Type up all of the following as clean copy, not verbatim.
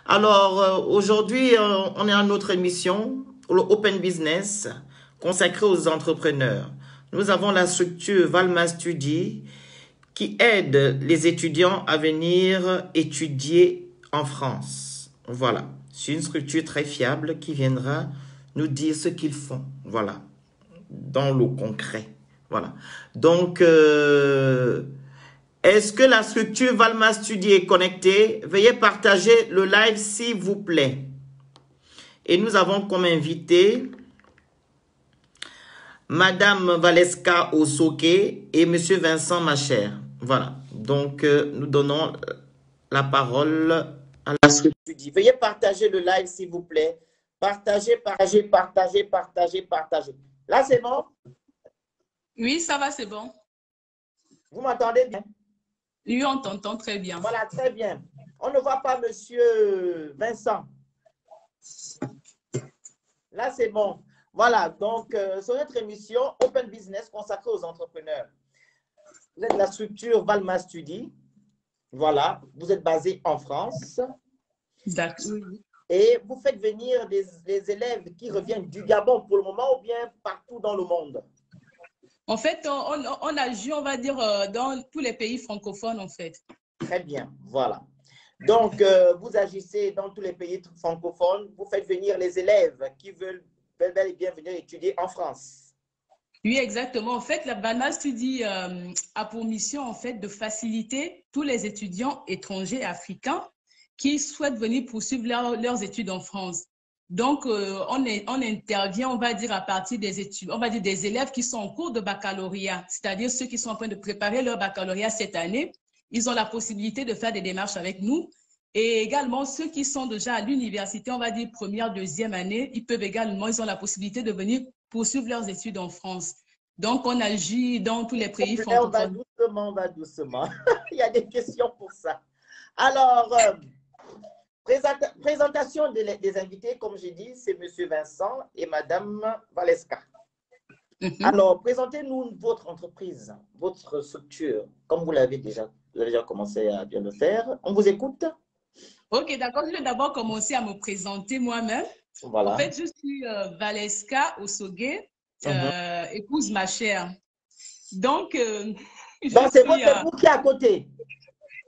Alors, aujourd'hui, on est à notre émission, le Open Business, consacrée aux entrepreneurs. Nous avons la structure Valma Studi qui aide les étudiants à venir étudier en France. Voilà, c'est une structure très fiable qui viendra nous dire ce qu'ils font. Voilà, dans le concret. Voilà. Donc, est-ce que la structure Valma Studi est connectée? Veuillez partager le live s'il vous plaît. Et nous avons comme invité Madame Valeska Osoke et Monsieur Vincent Macher. Voilà. Donc, nous donnons la parole à la structure. Veuillez partager le live s'il vous plaît. Partagez, partagez, partagez, partagez, partagez. Là, c'est bon? Oui, ça va, c'est bon. Vous m'entendez bien? Oui, on t'entend très bien. Voilà, très bien. On ne voit pas Monsieur Vincent. Là, c'est bon. Voilà, donc, sur notre émission Open Business consacrée aux entrepreneurs. Vous êtes la structure Valma Studi. Voilà, vous êtes basé en France. D'accord. Et vous faites venir des élèves qui reviennent du Gabon pour le moment ou bien partout dans le monde? En fait, on agit, on va dire, dans tous les pays francophones, en fait. Très bien, voilà. Donc, vous agissez dans tous les pays francophones. Vous faites venir les élèves qui veulent bel et bien venir étudier en France. Oui, exactement. En fait, la Valma Studi a pour mission, en fait, de faciliter tous les étudiants étrangers africains qui souhaitent venir poursuivre leurs études en France. Donc, on intervient, on va dire, à partir des études, on va dire des élèves qui sont en cours de baccalauréat, c'est-à-dire ceux qui sont en train de préparer leur baccalauréat cette année. Ils ont la possibilité de faire des démarches avec nous. Et également, ceux qui sont déjà à l'université, on va dire première, deuxième année, ils ont la possibilité de venir poursuivre leurs études en France. Donc, on agit dans tous les pays On va francophones. doucement, on va doucement. Il y a des questions pour ça. Alors, présentation des invités, comme j'ai dit, c'est Monsieur Vincent et Madame Valeska. Alors, présentez-nous votre entreprise, votre structure, comme vous l'avez déjà commencé à bien le faire. On vous écoute. Ok, d'accord. Je vais d'abord commencer à me présenter moi-même. En Voilà. fait, je suis Valeska Osoge, épouse ma chère. Donc, Donc, c'est votre époux qui est à côté.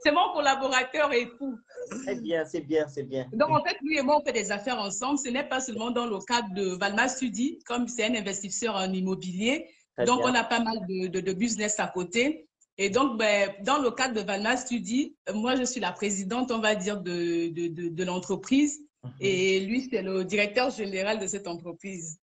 C'est mon collaborateur époux. Très bien, c'est bien, c'est bien. Donc, en fait, lui et moi, on fait des affaires ensemble. Ce n'est pas seulement dans le cadre de Valma Studi, comme c'est un investisseur en immobilier. Très Donc, bien. on a pas mal de business à côté. Et donc, ben, dans le cadre de Valma Studi, moi, je suis la présidente, on va dire, de l'entreprise. Et lui, c'est le directeur général de cette entreprise.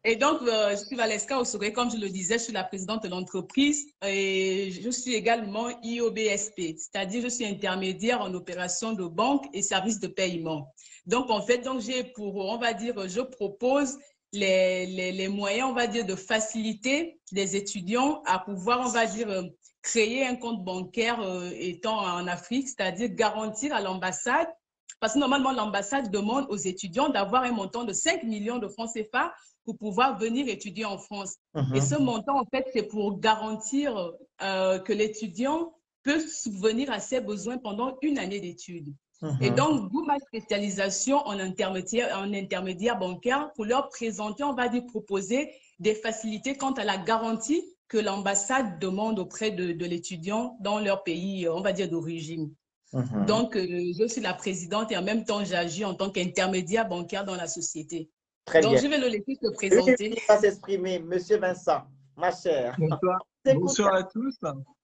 Et donc, je suis Valeska Osoge, comme je le disais, je suis la présidente de l'entreprise et je suis également IOBSP, c'est-à-dire je suis intermédiaire en opération de banque et services de paiement. Donc, en fait, on va dire, je propose les moyens, on va dire, de faciliter les étudiants à pouvoir, on va dire, créer un compte bancaire étant en Afrique, c'est-à-dire garantir à l'ambassade, parce que normalement, l'ambassade demande aux étudiants d'avoir un montant de 5 millions de francs CFA pour pouvoir venir étudier en France. Et ce montant, en fait, c'est pour garantir que l'étudiant peut subvenir à ses besoins pendant une année d'études. Et donc, d'où ma spécialisation en intermédiaire bancaire pour leur présenter, on va dire, proposer des facilités quant à la garantie que l'ambassade demande auprès de l'étudiant dans leur pays, on va dire, d'origine. Donc, je suis la présidente et en même temps, j'agis en tant qu'intermédiaire bancaire dans la société. Très Donc, bien. je vais le laisser se Oui, présenter. il va s'exprimer, Monsieur Vincent, ma chère. Bonsoir. Bonsoir à tous.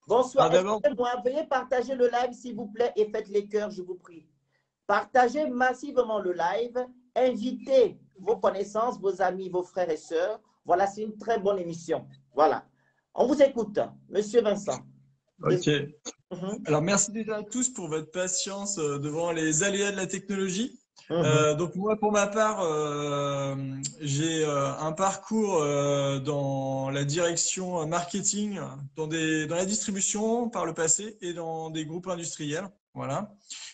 Bonsoir. D'abord, Excusez-moi, veuillez partager le live, s'il vous plaît, et faites les cœurs, je vous prie. Partagez massivement le live. Invitez vos connaissances, vos amis, vos frères et sœurs. Voilà, c'est une très bonne émission. Voilà. On vous écoute, Monsieur Vincent. ok. Alors, merci déjà à tous pour votre patience devant les aléas de la technologie. Donc, moi, pour ma part, j'ai un parcours dans la direction marketing, dans la distribution par le passé et dans des groupes industriels. Voilà.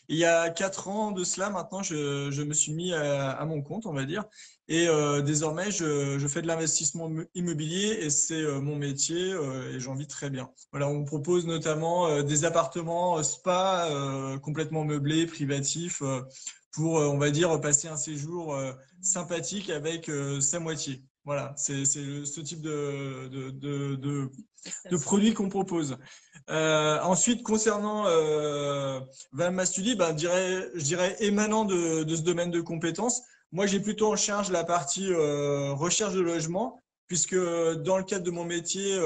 Et il y a 4 ans de cela, maintenant, je me suis mis à mon compte, on va dire. Et désormais, je fais de l'investissement immobilier et c'est mon métier et j'en vis très bien. Voilà, on propose notamment des appartements spa complètement meublés, privatifs, pour, on va dire, passer un séjour sympathique avec sa moitié. Voilà, c'est ce type de produits qu'on propose. Ensuite, concernant Valma Study, ben, je dirais émanant de ce domaine de compétences, moi j'ai plutôt en charge la partie recherche de logement, puisque dans le cadre de mon métier,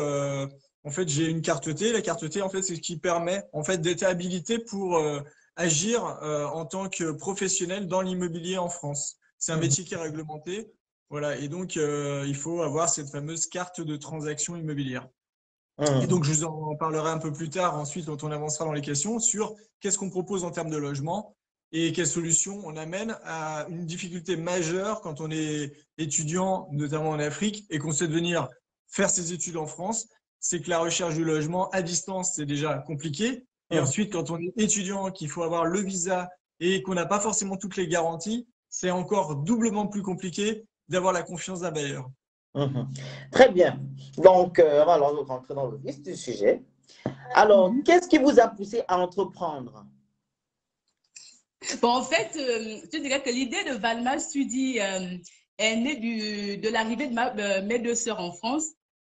en fait, j'ai une carte T. La carte T, en fait, c'est ce qui permet en fait d'être habilité pour agir en tant que professionnel dans l'immobilier en France. C'est un métier qui est réglementé. Voilà, et donc il faut avoir cette fameuse carte de transaction immobilière. Et donc, je vous en parlerai un peu plus tard, ensuite, quand on avancera dans les questions, sur qu'est-ce qu'on propose en termes de logement et quelles solutions on amène à une difficulté majeure quand on est étudiant, notamment en Afrique, et qu'on sait de venir faire ses études en France. C'est que la recherche du logement à distance, c'est déjà compliqué. Et ensuite, quand on est étudiant, qu'il faut avoir le visa et qu'on n'a pas forcément toutes les garanties, c'est encore doublement plus compliqué d'avoir la confiance d'un bailleur. Très bien. Donc, on va alors rentrer dans le vif du sujet. Alors, qu'est-ce qui vous a poussé à entreprendre? Bon, en fait, je dirais que l'idée de Valma Study est née de l'arrivée de mes deux sœurs en France.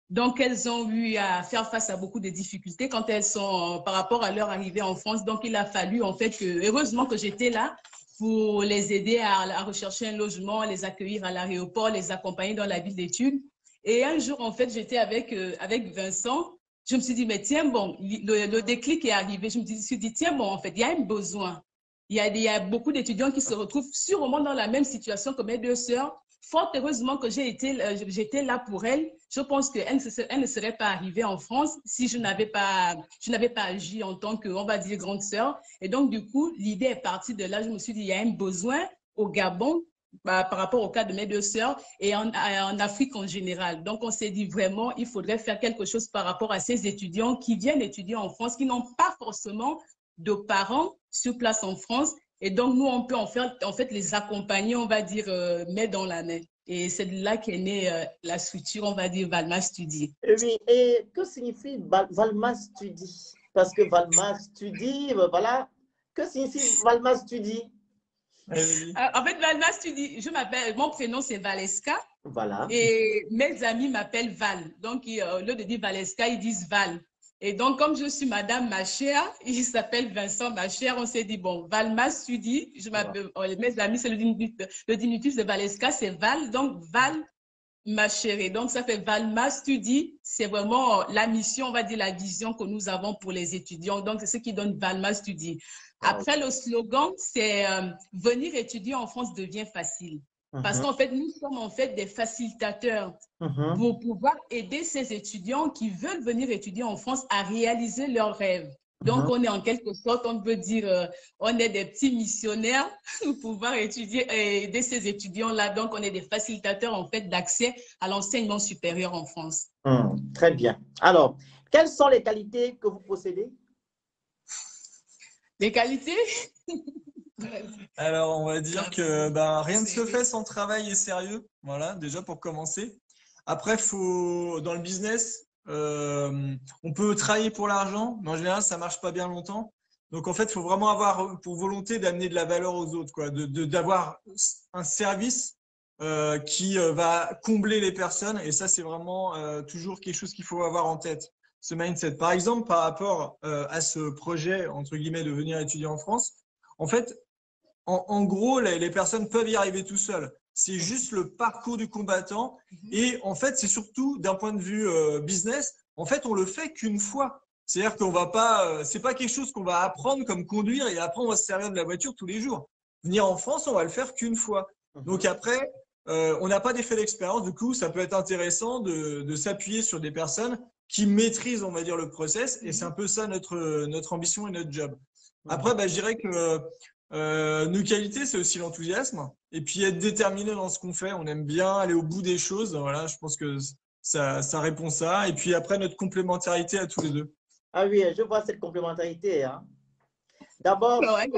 Donc, elles ont eu à faire face à beaucoup de difficultés quand elles sont par rapport à leur arrivée en France. Donc, il a fallu, en fait, heureusement que j'étais là pour les aider à rechercher un logement, les accueillir à l'aéroport, les accompagner dans la ville d'études. Et un jour, en fait, j'étais avec Vincent. Je me suis dit, mais tiens, bon, le déclic est arrivé. Je me suis dit, tiens, bon, en fait, il y a un besoin. Il y a beaucoup d'étudiants qui se retrouvent sûrement dans la même situation que mes deux sœurs. Fort heureusement que j'étais là pour elles. Je pense qu'elles ne seraient pas arrivées en France si je n'avais pas agi en tant que, on va dire, grande sœur. Et donc, du coup, l'idée est partie de là. Je me suis dit, il y a un besoin au Gabon par rapport au cas de mes deux sœurs et en Afrique en général. Donc, on s'est dit vraiment, il faudrait faire quelque chose par rapport à ces étudiants qui viennent étudier en France, qui n'ont pas forcément de parents sur place en France. Et donc, nous, on peut en fait les accompagner, on va dire, main dans la main. Et c'est de là qu'est née la structure, on va dire, Valma Study. Oui, et que signifie Valma Study? Parce que Valma Study, voilà. Que signifie Valma Study? En fait, Valma Study, mon prénom c'est Valeska. Voilà. Et mes amis m'appellent Val. Donc, au lieu de dire Valeska, ils disent Val. Et donc, comme je suis Madame Machère, il s'appelle Vincent Machère, on s'est dit, bon, Valma Studi, mes amis, c'est le diminutif de Valeska, c'est Val, donc Val Machère. Donc, ça fait Valma Studi, c'est vraiment la mission, on va dire la vision que nous avons pour les étudiants. Donc, c'est ce qui donne Valma Studi. Après, le slogan, c'est venir étudier en France devient facile. Parce qu'en fait, nous sommes en fait des facilitateurs pour pouvoir aider ces étudiants qui veulent venir étudier en France à réaliser leurs rêves. Donc, on est en quelque sorte, on peut dire, on est des petits missionnaires pour pouvoir étudier et aider ces étudiants-là. Donc, on est des facilitateurs en fait d'accès à l'enseignement supérieur en France. Très bien. Alors, quelles sont les qualités que vous possédez? Les qualités? Alors, on va dire que rien ne se fait sans travail et sérieux. Voilà, déjà pour commencer. Après, dans le business, on peut travailler pour l'argent, mais en général, ça marche pas bien longtemps. Donc, en fait, il faut vraiment avoir pour volonté d'amener de la valeur aux autres, quoi, d'avoir un service qui va combler les personnes. Et ça, c'est vraiment toujours quelque chose qu'il faut avoir en tête, ce mindset. Par exemple, par rapport à ce projet, entre guillemets, de venir étudier en France, en fait, en gros, les personnes peuvent y arriver tout seules. C'est juste le parcours du combattant. Et en fait, c'est surtout d'un point de vue business, en fait, on le fait qu'une fois. C'est-à-dire qu'on va pas, c'est pas quelque chose qu'on va apprendre comme conduire et après on va se servir de la voiture tous les jours. Venir en France, on va le faire qu'une fois. Donc après, on n'a pas d'effet d'expérience. Du coup, ça peut être intéressant de s'appuyer sur des personnes qui maîtrisent, on va dire, le process. Et c'est un peu ça notre ambition et notre job. Après, je dirais que nos qualités, c'est aussi l'enthousiasme et puis être déterminé dans ce qu'on fait. On aime bien aller au bout des choses. Voilà, je pense que ça répond ça. Et puis après, notre complémentarité à tous les deux. Ah oui, je vois cette complémentarité. Hein. D'abord, Ouais,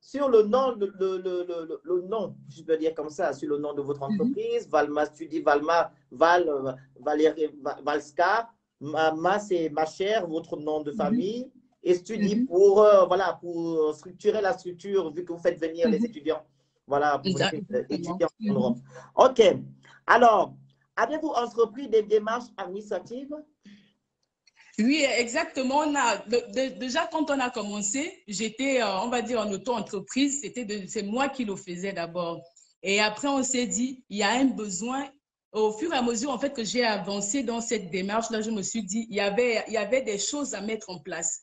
sur le nom, le nom, je peux dire comme ça, sur le nom de votre entreprise, Valma Studi, Valma, Valérie, Valska, Ma, c'est ma chère, votre nom de famille, et Studi pour, voilà, pour structurer la structure, vu que vous faites venir les étudiants. Voilà, pour venir étudiants en Europe. OK. Alors, avez-vous entrepris des démarches administratives? Oui, exactement. Déjà, quand on a commencé, j'étais, on va dire, en auto-entreprise. C'est moi qui le faisais d'abord. Et après, on s'est dit, il y a un besoin. Au fur et à mesure, en fait, que j'ai avancé dans cette démarche-là, je me suis dit, il y avait des choses à mettre en place.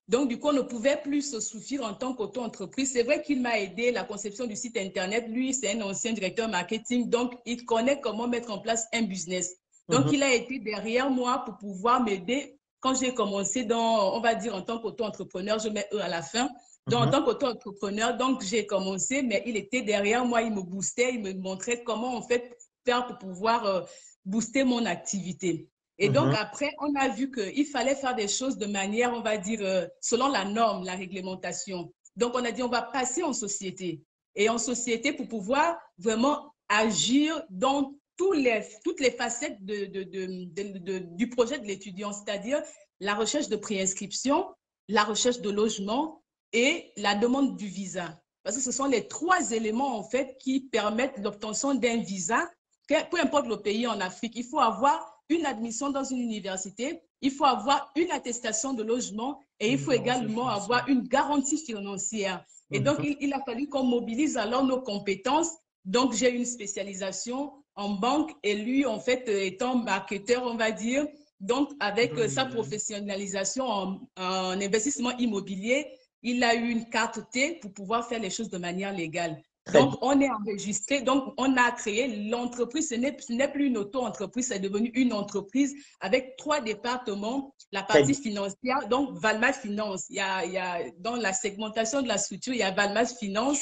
Donc, du coup, on ne pouvait plus se suffire en tant qu'auto-entreprise. C'est vrai qu'il m'a aidé la conception du site Internet. Lui, c'est un ancien directeur marketing, donc il connaît comment mettre en place un business. Donc, il a été derrière moi pour pouvoir m'aider quand j'ai commencé dans, on va dire, en tant qu'auto-entrepreneur, je mets « E » à la fin. Donc, en tant qu'auto-entrepreneur, donc j'ai commencé, mais il était derrière moi, il me boostait, il me montrait comment, en fait, faire pour pouvoir booster mon activité. Et donc, après, on a vu qu'il fallait faire des choses de manière, on va dire, selon la norme, la réglementation. Donc, on a dit, on va passer en société. Et en société, pour pouvoir vraiment agir dans toutes les facettes du projet de l'étudiant, c'est-à-dire la recherche de préinscription, la recherche de logement et la demande du visa. Parce que ce sont les trois éléments, en fait, qui permettent l'obtention d'un visa, peu importe le pays en Afrique. Il faut avoir une admission dans une université, il faut avoir une attestation de logement et il faut également avoir une garantie financière. Et donc, il a fallu qu'on mobilise alors nos compétences. Donc, j'ai une spécialisation en banque et lui, en fait, étant marketeur, on va dire, donc avec sa professionnalisation en investissement immobilier, il a eu une carte T pour pouvoir faire les choses de manière légale. Donc, on est enregistré, donc on a créé l'entreprise. Ce n'est plus une auto-entreprise, c'est devenu une entreprise avec 3 départements. La partie financière, donc Valma Finance. Il y a, dans la segmentation de la structure, il y a Valma Finance.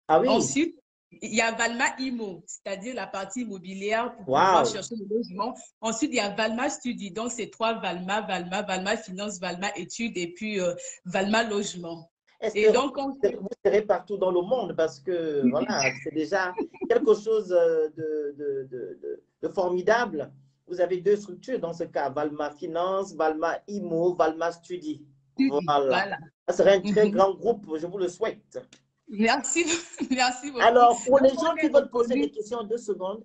Ah oui. Ensuite, il y a Valma Immo, c'est-à-dire la partie immobilière pour pouvoir chercher le logement. Ensuite, il y a Valma Studi. Donc, c'est 3 Valma Finance, Valma Études et puis Valma Logement. Et donc, vous serez partout dans le monde parce que voilà, c'est déjà quelque chose de formidable. Vous avez 2 structures dans ce cas, Valma Finance, Valma Immo, Valma Studi. Voilà. Ça serait un très grand groupe, je vous le souhaite. Merci, merci beaucoup. Alors, pour les gens qui veulent poser des questions en 2 secondes,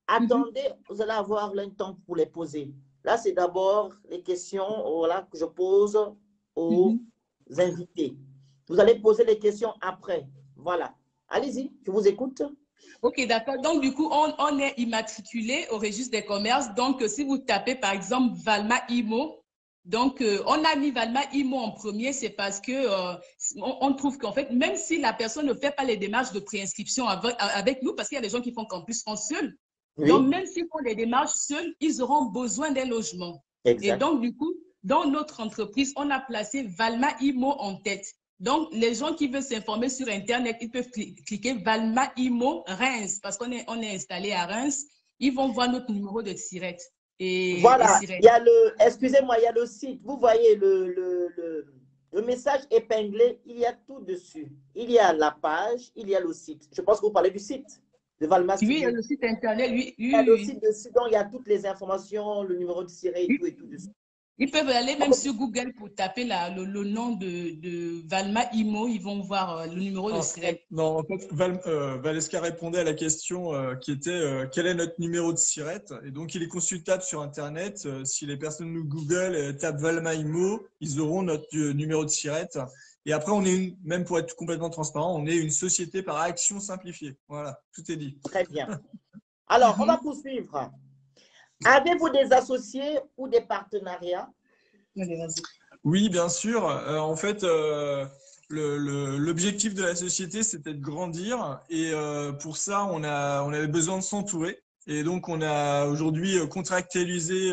attendez, vous allez avoir le temps pour les poser. Là, c'est d'abord les questions voilà, que je pose aux invités. Vous allez poser les questions après. Voilà. Allez-y, je vous écoute. Ok, d'accord. Donc, du coup, on est immatriculé au registre des commerces. Donc, si vous tapez, par exemple, Valma Immo, donc, on a mis Valma Immo en premier, c'est parce que on trouve qu'en fait, même si la personne ne fait pas les démarches de préinscription avec nous, parce qu'il y a des gens qui font campus en seuls, donc même s'ils font les démarches seuls, ils auront besoin d'un logement. Exact. Et donc, du coup, dans notre entreprise, on a placé Valma Immo en tête. Donc, les gens qui veulent s'informer sur Internet, ils peuvent cliquer Valma Immo Reims, parce qu'on est installé à Reims. Ils vont voir notre numéro de tirette. Et, voilà, il y a excusez-moi, il y a le site. Vous voyez le message épinglé, il y a tout dessus. Il y a la page, il y a le site. Je pense que vous parlez du site de Valma Studio. Oui, il y a le site Internet. Il y a le site dessus, donc il y a toutes les informations, le numéro de tirette et tout dessus. Ils peuvent aller même sur Google pour taper le nom de Valma Immo. Ils vont voir le numéro de SIRET. Non, en fait, Valeska répondait à la question qui était quel est notre numéro de SIRET. Et donc, il est consultable sur Internet. Si les personnes nous Google tapent Valma Immo, ils auront notre numéro de SIRET. Et après, on est même pour être complètement transparent, on est une société par action simplifiée. Voilà, tout est dit. Très bien. Alors, on va poursuivre. Avez-vous des associés ou des partenariats? Oui, bien sûr. En fait, l'objectif de la société, c'était de grandir. Et pour ça, on avait besoin de s'entourer. Et donc, on a aujourd'hui contractualisé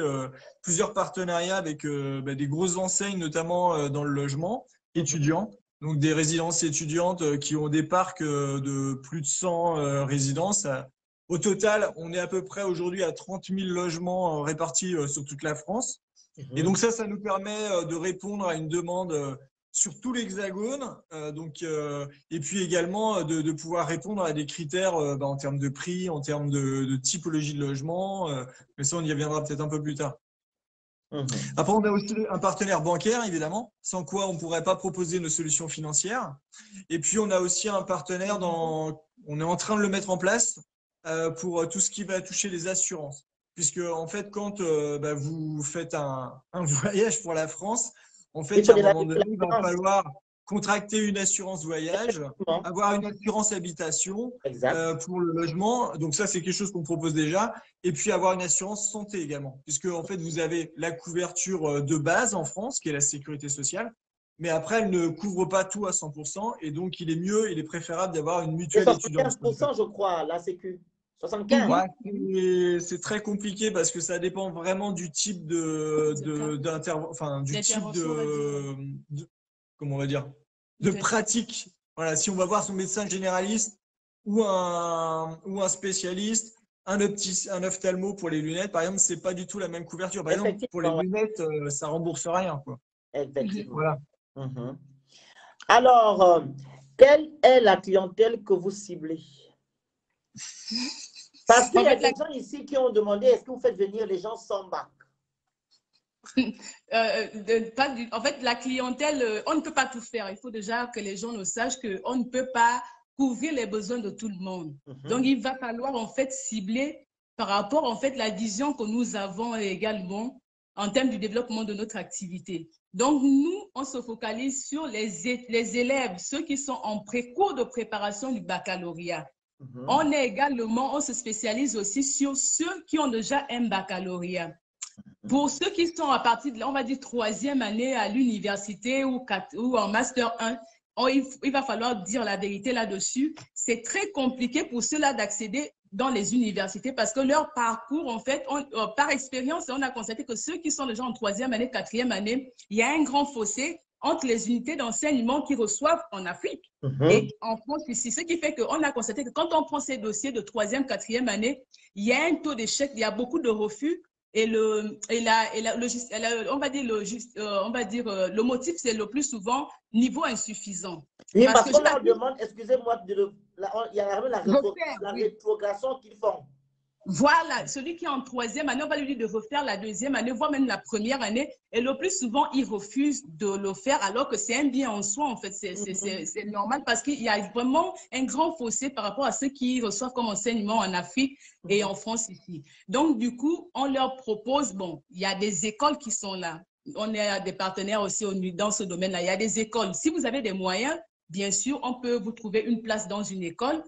plusieurs partenariats avec des grosses enseignes, notamment dans le logement étudiant. Donc, des résidences étudiantes qui ont des parcs de plus de 100 résidences. Au total, on est à peu près aujourd'hui à 30 000 logements répartis sur toute la France. Et donc ça nous permet de répondre à une demande sur tout l'Hexagone. Et puis également de pouvoir répondre à des critères en termes de prix, en termes de typologie de logement. Mais ça, on y reviendra peut-être un peu plus tard. Après, on a aussi un partenaire bancaire, évidemment, sans quoi on ne pourrait pas proposer nos solutions financières. Et puis, on a aussi un partenaire on est en train de le mettre en place pour tout ce qui va toucher les assurances. Puisque, en fait, quand vous faites un voyage pour la France, en fait, à un moment donné, il va falloir contracter une assurance voyage, avoir une assurance habitation pour le logement. Donc ça, c'est quelque chose qu'on propose déjà. Et puis avoir une assurance santé également. Puisque en fait, vous avez la couverture de base en France, qui est la sécurité sociale. Mais après, elle ne couvre pas tout à 100%. Et donc, il est préférable d'avoir une mutuelle étudiante. 75%, je crois, la Sécu. 75%. Ouais, c'est très compliqué parce que ça dépend vraiment du type comment on va dire, de pratique. Voilà, si on va voir son médecin généraliste ou un spécialiste, un ophtalmo pour les lunettes, par exemple, c'est pas du tout la même couverture. Par exemple, pour les lunettes, ça rembourse rien, quoi. Effectivement. Voilà. Alors, quelle est la clientèle que vous ciblez? Parce qu'il y a des gens ici qui ont demandé, est-ce que vous faites venir les gens sans bac? En fait, la clientèle, on ne peut pas tout faire. Il faut déjà que les gens le sachent qu'on ne peut pas couvrir les besoins de tout le monde. Donc, il va falloir en fait cibler par rapport en fait la vision que nous avons également en termes du développement de notre activité. Donc, nous, on se focalise sur les élèves, ceux qui sont en cours de préparation du baccalauréat. On se spécialise aussi sur ceux qui ont déjà un baccalauréat. Pour ceux qui sont à partir de, on va dire, 3e année à l'université ou en master 1, il va falloir dire la vérité là-dessus. C'est très compliqué pour ceux-là d'accéder dans les universités parce que leur parcours, en fait, par expérience, on a constaté que ceux qui sont déjà en 3e année, 4e année, il y a un grand fossé entre les unités d'enseignement qu'ils reçoivent en Afrique et en France ici. Ce qui fait qu'on a constaté que quand on prend ces dossiers de 3e, 4e année, il y a un taux d'échec, il y a beaucoup de refus. Et le motif, c'est le plus souvent niveau insuffisant. Oui, parce qu'on leur demande, excusez-moi, il y a la rétrogradation qu'ils font. Voilà, celui qui est en 3e année, on va lui dire de refaire la 2e année, voire même la 1re année. Et le plus souvent, il refuse de le faire alors que c'est un bien en soi, en fait. C'est normal parce qu'il y a vraiment un grand fossé par rapport à ceux qui reçoivent comme enseignement en Afrique et en France ici. Donc, du coup, on leur propose, bon, il y a des écoles qui sont là. On a des partenaires aussi dans ce domaine-là. Il y a des écoles. Si vous avez des moyens, bien sûr, on peut vous trouver une place dans une école.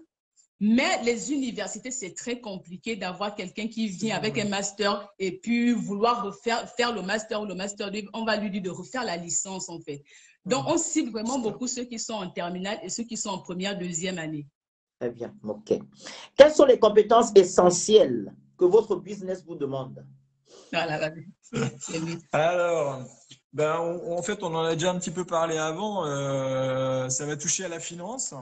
Mais les universités, c'est très compliqué d'avoir quelqu'un qui vient avec un master et puis vouloir faire le master ou le master 2. On va lui dire de refaire la licence, en fait. Donc, on cible vraiment beaucoup ceux qui sont en terminale et ceux qui sont en 1e, 2e année. Très bien, OK. Quelles sont les compétences essentielles que votre business vous demande? Alors, en fait, on en a déjà un petit peu parlé avant. Ça va toucher à la finance.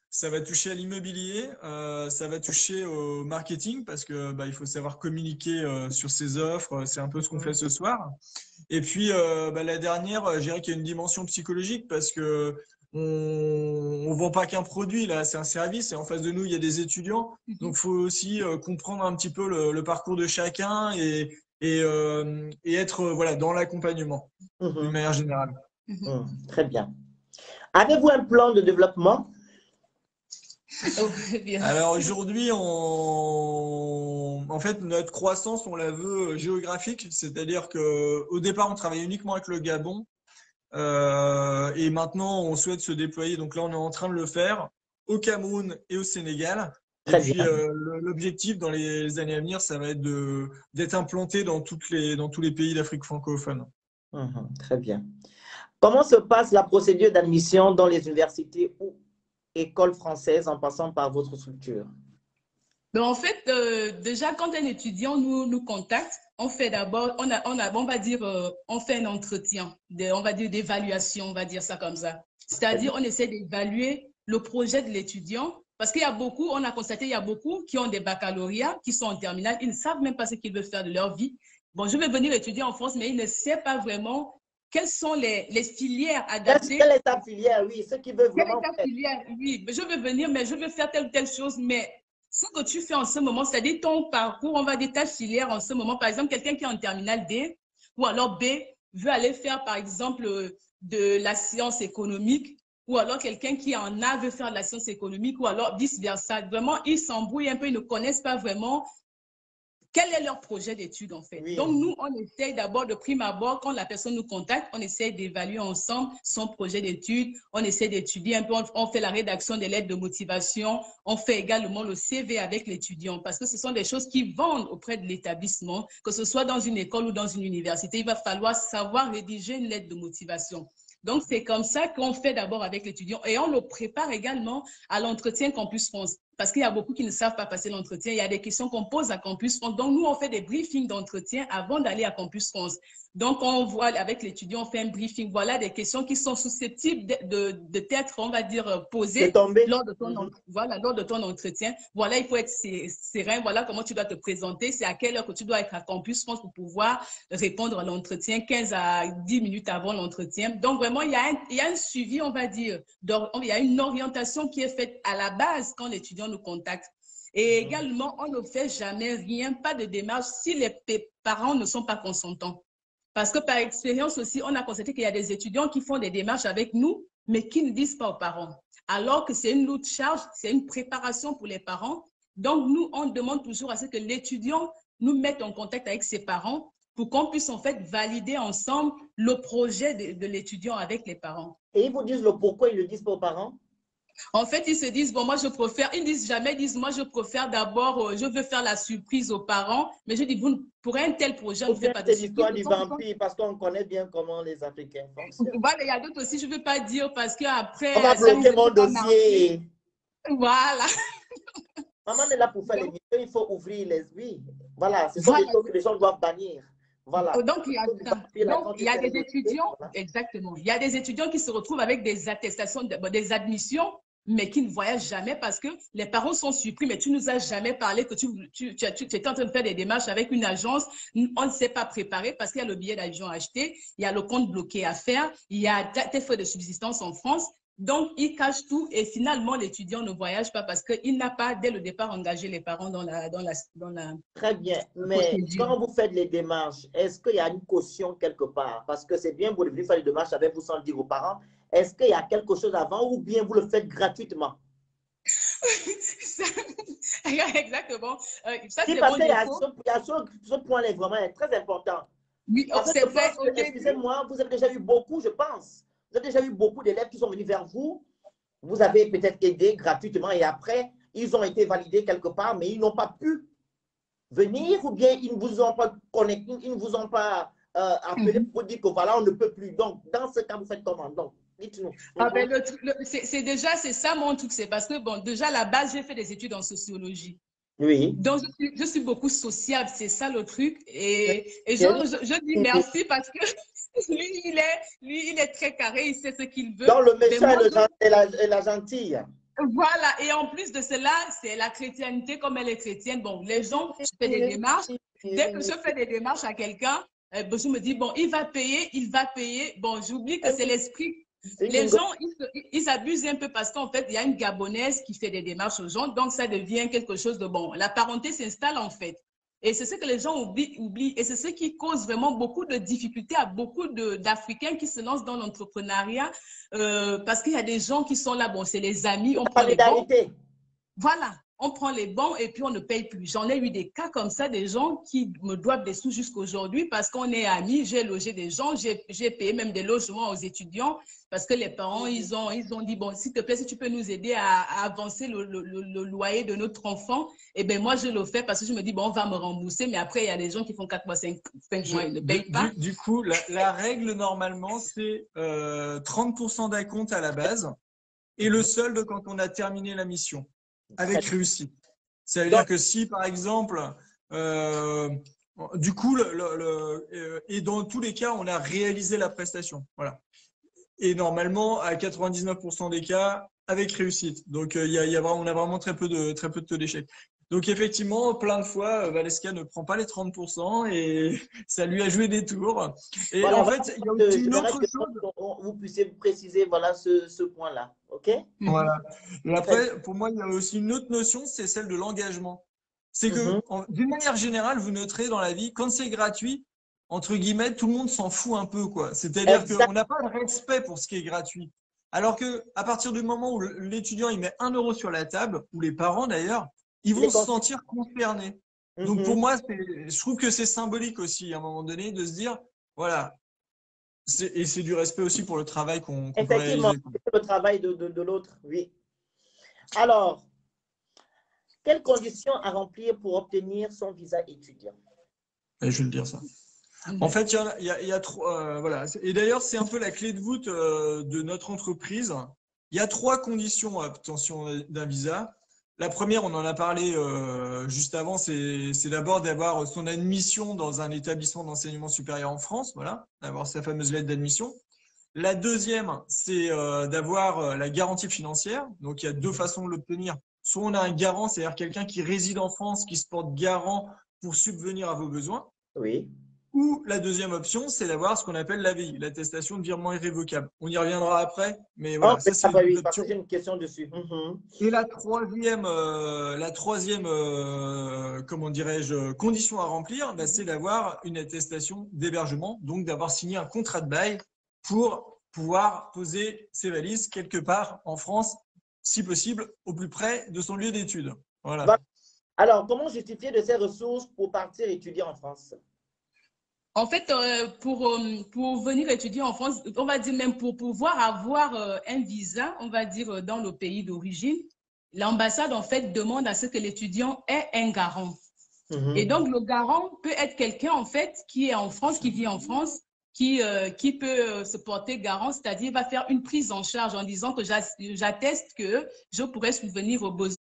Ça va toucher à l'immobilier, ça va toucher au marketing parce que il faut savoir communiquer sur ses offres. C'est un peu ce qu'on fait ce soir. Et puis la dernière, je dirais qu'il y a une dimension psychologique parce que on vend pas qu'un produit là, c'est un service et en face de nous il y a des étudiants. Donc il faut aussi comprendre un petit peu le parcours de chacun et être dans l'accompagnement d'une manière générale. Très bien. Avez-vous un plan de développement? Alors aujourd'hui, en fait, notre croissance, on la veut géographique, c'est-à-dire qu'au départ, on travaillait uniquement avec le Gabon et maintenant, on souhaite se déployer. Donc là, on est en train de le faire au Cameroun et au Sénégal. Et puis, l'objectif dans les années à venir, ça va être d'être implanté dans tous les pays d'Afrique francophone. Très bien. Comment se passe la procédure d'admission dans les universités ou écoles françaises en passant par votre structure? En fait, déjà, quand un étudiant nous contacte, on fait d'abord, on fait un entretien, on va dire d'évaluation, on va dire ça comme ça. C'est-à-dire, on essaie d'évaluer le projet de l'étudiant parce qu'il y a beaucoup, on a constaté, il y a beaucoup qui ont des baccalauréats, qui sont en terminale, ils ne savent même pas ce qu'ils veulent faire de leur vie. Bon, je vais venir étudier en France, mais ils ne savent pas vraiment quelles sont les filières adaptées. Quelle est ta filière? Oui, ce qui veut Quelle vraiment est ta faire. filière? Oui, je veux venir, mais je veux faire telle ou telle chose, mais ce que tu fais en ce moment, c'est-à-dire ton parcours, on va dire ta filière en ce moment, par exemple, quelqu'un qui est en terminale D ou alors B veut aller faire, par exemple, de la science économique, ou alors quelqu'un qui en A veut faire de la science économique, ou alors vice-versa. Vraiment, ils s'embrouillent un peu, ils ne connaissent pas vraiment quel est leur projet d'étude en fait. Oui. Donc nous, on essaye d'abord de prime abord, quand la personne nous contacte, on essaye d'évaluer ensemble son projet d'étude, on essaie d'étudier un peu, on fait la rédaction des lettres de motivation, on fait également le CV avec l'étudiant parce que ce sont des choses qui vendent auprès de l'établissement, que ce soit dans une école ou dans une université, il va falloir savoir rédiger une lettre de motivation. Donc, c'est comme ça qu'on fait d'abord avec l'étudiant et on le prépare également à l'entretien Campus France. Parce qu'il y a beaucoup qui ne savent pas passer l'entretien. Il y a des questions qu'on pose à Campus France. Donc, nous, on fait des briefings d'entretien avant d'aller à Campus France. Donc, on voit avec l'étudiant, on fait un briefing. Voilà des questions qui sont susceptibles d'être, on va dire, posées lors de ton entretien. Voilà, il faut être serein. Voilà comment tu dois te présenter. C'est à quelle heure que tu dois être à Campus France pour pouvoir répondre à l'entretien, 15 à 10 minutes avant l'entretien. Donc, vraiment, il y a un suivi, on va dire. Il y a une orientation qui est faite à la base quand l'étudiant nous contacte. Et également, on ne fait jamais rien, pas de démarche si les parents ne sont pas consentants. Parce que par expérience aussi, on a constaté qu'il y a des étudiants qui font des démarches avec nous, mais qui ne disent pas aux parents. Alors que c'est une lourde charge, c'est une préparation pour les parents. Donc, nous, on demande toujours à ce que l'étudiant nous mette en contact avec ses parents pour qu'on puisse en fait valider ensemble le projet de l'étudiant avec les parents. Et ils vous disent le pourquoi ils le disent pas aux parents? En fait, ils se disent, bon, moi, je préfère, ils disent jamais, ils disent, moi, je préfère d'abord, je veux faire la surprise aux parents, mais je dis, vous, pour un tel projet, on ne fait pas de C'est surprise. l'histoire du vampire, parce qu'on connaît bien comment les Africains fonctionnent. Voilà, il y a d'autres aussi, je ne veux pas dire parce qu'après, On va bloquer mon dossier. Voilà. Maman est là pour faire l'émission, il faut ouvrir les vies. Voilà, ce sont des choses que les gens doivent bannir. Voilà. Donc, il y a ça. Donc, il y a des étudiants, voilà. Exactement. Il y a des étudiants qui se retrouvent avec des attestations, des admissions, mais qui ne voyagent jamais parce que les parents sont surpris, mais tu ne nous as jamais parlé que tu étais en train de faire des démarches avec une agence. On ne s'est pas préparé parce qu'il y a le billet d'avion à acheter, il y a le compte bloqué à faire, il y a tes frais de subsistance en France. Donc, il cache tout et finalement, l'étudiant ne voyage pas parce qu'il n'a pas, dès le départ, engagé les parents dans la Très bien, mais procédure. Quand vous faites les démarches, est-ce qu'il y a une caution quelque part? Parce que c'est bien, vous devez faire les démarches avec vous sans le dire aux parents. Est-ce qu'il y a quelque chose avant ou bien vous le faites gratuitement? Exactement. Ça, si parce qu'il y a ce point là vraiment très important. Oui, c'est vrai. Excusez-moi, vous avez déjà eu beaucoup, je pense. Vous avez déjà eu beaucoup d'élèves qui sont venus vers vous. Vous avez peut-être aidé gratuitement et après, ils ont été validés quelque part, mais ils n'ont pas pu venir ou bien ils ne vous ont pas connecté, ils ne vous ont pas appelé pour dire que voilà, on ne peut plus. Donc, dans ce cas, vous faites comment? Donc, dites-nous. Ah ben, c'est ça mon truc, c'est parce que, bon, déjà, à la base, j'ai fait des études en sociologie. Oui. Donc, je suis beaucoup sociable, c'est ça le truc. Et je dis merci parce que lui, il est très carré, il sait ce qu'il veut. Donc, le méchant et la gentille. Voilà, et en plus de cela, c'est la chrétienté comme elle est chrétienne. Bon, les gens, je fais des démarches. Dès que je fais des démarches à quelqu'un, je me dis, bon, il va payer. Bon, j'oublie que c'est l'esprit. Les gens, ils abusent un peu parce qu'en fait, il y a une Gabonaise qui fait des démarches aux gens, donc ça devient quelque chose de bon. La parenté s'installe en fait. Et c'est ce que les gens oublient. Et c'est ce qui cause vraiment beaucoup de difficultés à beaucoup d'Africains qui se lancent dans l'entrepreneuriat parce qu'il y a des gens qui sont là, bon, c'est les amis, on prend les bons. Voilà, on prend les bons et puis on ne paye plus. J'en ai eu des cas comme ça, des gens qui me doivent des sous jusqu'à aujourd'hui parce qu'on est amis, j'ai logé des gens, j'ai payé même des logements aux étudiants parce que les parents, ils ont dit, bon, s'il te plaît, si tu peux nous aider à avancer le loyer de notre enfant, eh bien, moi, je le fais parce que je me dis, bon, on va me rembourser, mais après, il y a des gens qui font 4 mois, 5 mois, ils ne payent pas. Du coup, la règle, normalement, c'est 30% d'acompte à la base et le solde quand on a terminé la mission, avec réussite. Ça veut dire que si, par exemple, du coup, et dans tous les cas, on a réalisé la prestation. Voilà. Et normalement, à 99% des cas, avec réussite. Donc, on a vraiment très peu de taux d'échec. Donc, effectivement, plein de fois, Valeska ne prend pas les 30% et ça lui a joué des tours. Et Voilà, en voilà, fait, il y a aussi une j'aimerais autre que chose. vous puissiez préciser voilà, ce point-là. OK? Voilà. Et Très bien. après, pour moi, il y a aussi une autre notion, c'est celle de l'engagement. C'est Mhm. que, d'une manière générale, vous noterez dans la vie, quand c'est gratuit, entre guillemets, tout le monde s'en fout un peu, quoi. C'est-à-dire Exact. qu'on n'a pas de respect pour ce qui est gratuit. Alors que, à partir du moment où l'étudiant il met 1 € sur la table, ou les parents d'ailleurs, ils Il est vont se conscient. sentir concernés. Donc pour Mhm. moi, je trouve que c'est symbolique aussi, à un moment donné, de se dire, voilà, et c'est du respect aussi pour le travail qu'on peut Effectivement, réaliser. c'est le travail de l'autre, oui. Alors, quelles conditions à remplir pour obtenir son visa étudiant? Et je vais le dire ça. En fait, il y a trois. Voilà. Et d'ailleurs, c'est un peu la clé de voûte de notre entreprise. Il y a 3 conditions à l'obtention d'un visa. La première, on en a parlé juste avant, c'est d'abord d'avoir son admission dans un établissement d'enseignement supérieur en France, voilà, d'avoir sa fameuse lettre d'admission. La deuxième, c'est d'avoir la garantie financière. Donc, il y a 2 façons de l'obtenir. Soit on a un garant, c'est-à-dire quelqu'un qui réside en France, qui se porte garant pour subvenir à vos besoins. Oui. Ou la deuxième option, c'est d'avoir ce qu'on appelle l'AVI, l'attestation de virement irrévocable. On y reviendra après, mais Oh, voilà, oui, ça c'est ah les bah deux oui, parce que options. j'ai une question dessus. Mhm. Et la troisième, comment dirais-je, condition à remplir, bah, c'est d'avoir une attestation d'hébergement, donc d'avoir signé un contrat de bail pour pouvoir poser ses valises quelque part en France, si possible, au plus près de son lieu d'études. Voilà. Voilà. Alors, comment justifier de ces ressources pour partir étudier en France? En fait, pour venir étudier en France, on va dire même pour pouvoir avoir un visa, on va dire dans le pays d'origine, l'ambassade en fait demande à ce que l'étudiant ait un garant. Et Mhm. donc le garant peut être quelqu'un en fait qui est en France, qui vit en France, qui peut se porter garant, c'est-à-dire va faire une prise en charge en disant que j'atteste que je pourrais subvenir aux besoins.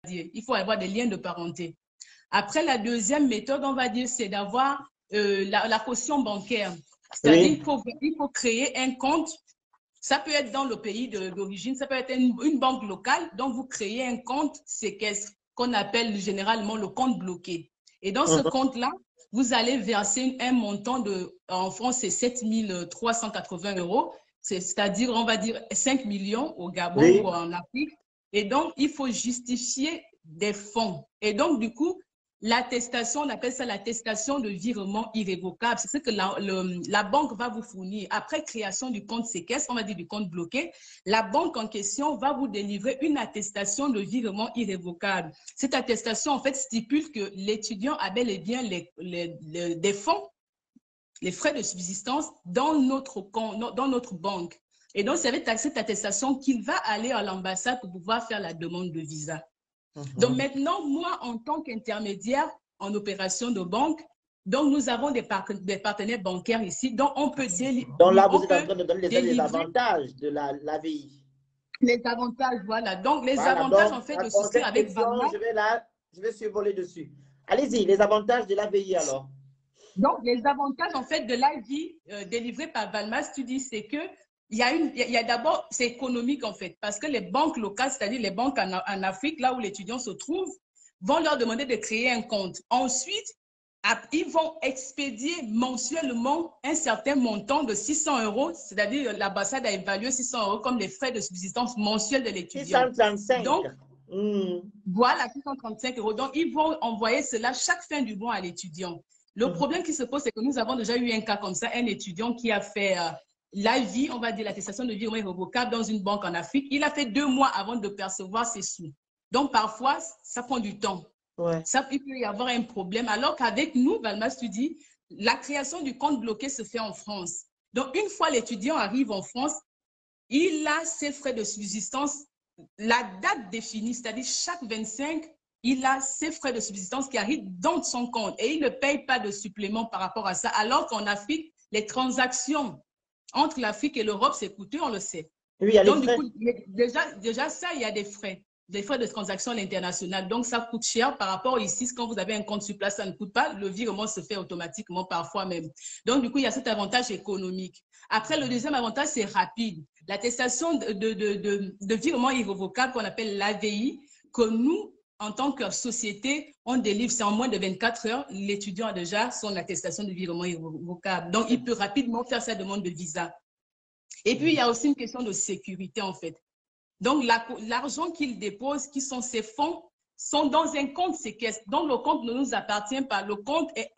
Il faut avoir des liens de parenté. Après, la deuxième méthode, on va dire, c'est d'avoir la caution bancaire. C'est-à-dire, Oui. il faut créer un compte. Ça peut être dans le pays d'origine, ça peut être une banque locale. Donc, vous créez un compte, c'est ce qu'on appelle généralement le compte bloqué. Et dans ce Mhm. compte-là, vous allez verser un montant en France, c'est 7 380 €. C'est-à-dire, on va dire 5 millions au Gabon Oui. ou en Afrique. Et donc, il faut justifier des fonds. Et donc, du coup, l'attestation, on appelle ça l'attestation de virement irrévocable. C'est ce que la banque va vous fournir. Après création du compte séquestre, on va dire du compte bloqué, la banque en question va vous délivrer une attestation de virement irrévocable. Cette attestation, en fait, stipule que l'étudiant a bel et bien des fonds, les frais de subsistance dans notre compte, dans notre banque. Et donc, c'est avec cette attestation qu'il va aller à l'ambassade pour pouvoir faire la demande de visa. Donc Mhm. maintenant, moi, en tant qu'intermédiaire en opération de banque, donc nous avons des partenaires bancaires ici, donc Donc là, vous êtes en train de donner les délivrer avantages de l'AVI. les avantages. Voilà. Donc les Voilà, avantages, donc en fait, la de souscrire prochaine avec question, Valma. je vais survoler dessus. Allez-y, les avantages de l'AVI alors. Donc, les avantages, en fait, de la vie délivrée par Valma Study, c'est que il y a d'abord, c'est économique, en fait, parce que les banques locales, c'est-à-dire les banques en Afrique, là où l'étudiant se trouve, vont leur demander de créer un compte. Ensuite, ils vont expédier mensuellement un certain montant de 600 €, c'est-à-dire l'ambassade a évalué 600 € comme les frais de subsistance mensuels de l'étudiant. 635. Donc, Hmm. voilà, 635 €. Donc, ils vont envoyer cela chaque fin du mois à l'étudiant. Le Mhm. problème qui se pose, c'est que nous avons déjà eu un cas comme ça, un étudiant qui a fait l'AVI, on va dire l'attestation de virement irrévocable dans une banque en Afrique. Il a fait 2 mois avant de percevoir ses sous. Donc, parfois, ça prend du temps. Ouais. Ça, il peut y avoir un problème. Alors qu'avec nous, Valma Studi, la création du compte bloqué se fait en France. Donc, une fois l'étudiant arrive en France, il a ses frais de subsistance, la date définie, c'est-à-dire chaque 25, il a ses frais de subsistance qui arrivent dans son compte et il ne paye pas de supplément par rapport à ça. Alors qu'en Afrique, les transactions entre l'Afrique et l'Europe, c'est coûteux, on le sait. Oui, il y a les Donc, du frais. coup, déjà ça, il y a des frais. des frais de transaction à l'international. Donc, ça coûte cher par rapport ici. Quand vous avez un compte sur place, ça ne coûte pas. Le virement se fait automatiquement parfois même. Donc, du coup, il y a cet avantage économique. Après, le deuxième avantage, c'est rapide. L'attestation de virement irrévocable qu'on appelle l'AVI, que nous, en tant que société, on délivre, c'est en moins de 24 heures, l'étudiant a déjà son attestation de virement irrévocable. Donc, il peut rapidement faire sa demande de visa. Et puis, il y a aussi une question de sécurité, en fait. Donc, l'argent qu'il dépose, qui sont ses fonds, sont dans un compte séquestre. Donc, le compte ne nous appartient pas. Le compte est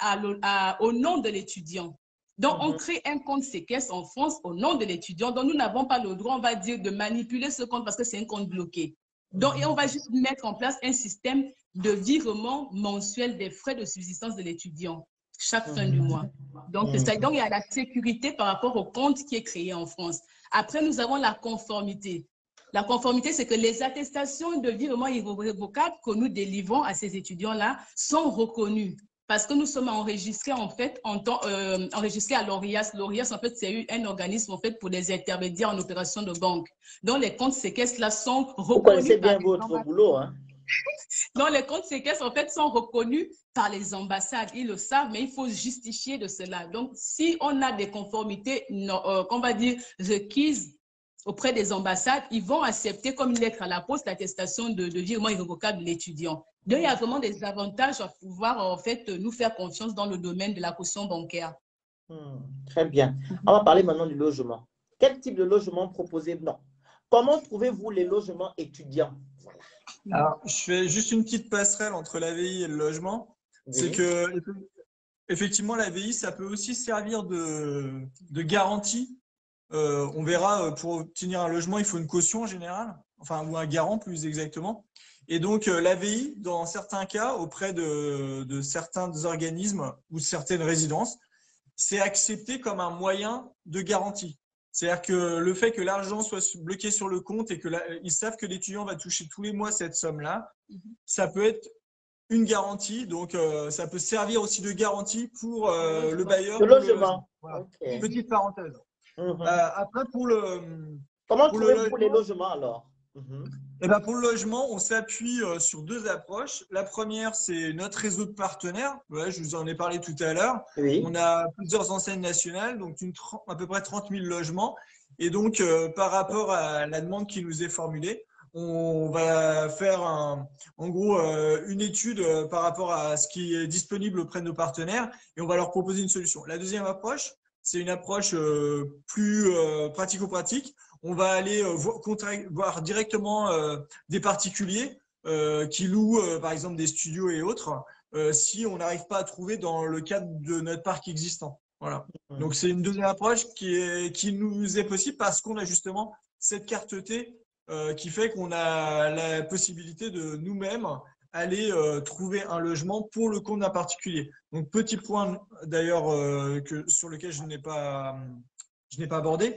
au nom de l'étudiant. Donc, on crée un compte séquestre en France au nom de l'étudiant. Donc, nous n'avons pas le droit, on va dire, de manipuler ce compte parce que c'est un compte bloqué. Donc, et on va juste mettre en place un système de virement mensuel des frais de subsistance de l'étudiant chaque fin du mois. Donc, donc, il y a la sécurité par rapport au compte qui est créé en France. Après, nous avons la conformité. La conformité, c'est que les attestations de virement irrévocable que nous délivrons à ces étudiants-là sont reconnues parce que nous sommes enregistrés en fait enregistrés à l'ORIAS. L'ORIAS, en fait, c'est un organisme en fait pour les intermédiaires en opération de banque. Donc, les comptes séquestres là sont reconnus. Vous connaissez bien votre boulot, hein? Donc, les comptes séquestres, en fait, sont reconnus par les ambassades. Ils le savent, mais il faut justifier de cela. Donc, si on a des conformités, qu'on va dire, requises auprès des ambassades, ils vont accepter comme une lettre à la poste l'attestation de virement irrévocable de l'étudiant. Donc, il y a vraiment des avantages à pouvoir, en fait, nous faire confiance dans le domaine de la caution bancaire. Très bien. On va parler maintenant du logement. Quel type de logement proposez-vous? Non. Comment trouvez-vous les logements étudiants? Voilà. Alors, je fais juste une petite passerelle entre l'AVI et le logement. Oui. C'est que, effectivement, l'AVI, ça peut aussi servir de garantie. On verra, pour obtenir un logement, il faut une caution en général, enfin, ou un garant plus exactement. Et donc, l'AVI, dans certains cas, auprès de certains organismes ou certaines résidences, c'est accepté comme un moyen de garantie. C'est-à-dire que le fait que l'argent soit bloqué sur le compte et qu'ils savent que l'étudiant va toucher tous les mois cette somme-là, ça peut être une garantie. Donc, ça peut servir aussi de garantie pour le bailleur. Le logement. Voilà. Okay. Petite parenthèse. Après, comment trouvez-vous les logements alors? Eh ben, pour le logement, on s'appuie sur deux approches. La première, c'est notre réseau de partenaires. Ouais, je vous en ai parlé tout à l'heure. Oui. On a plusieurs enseignes nationales, donc à peu près 30 000 logements. Et donc, par rapport à la demande qui nous est formulée, on va faire en gros une étude par rapport à ce qui est disponible auprès de nos partenaires et on va leur proposer une solution. La deuxième approche, c'est une approche plus pratico-pratique. On va aller voir directement des particuliers qui louent, par exemple, des studios et autres, si on n'arrive pas à trouver dans le cadre de notre parc existant. Voilà. Donc, c'est une deuxième approche qui nous est possible parce qu'on a justement cette carte T qui fait qu'on a la possibilité de nous-mêmes aller trouver un logement pour le compte d'un particulier. Donc, petit point d'ailleurs sur lequel je n'ai pas abordé.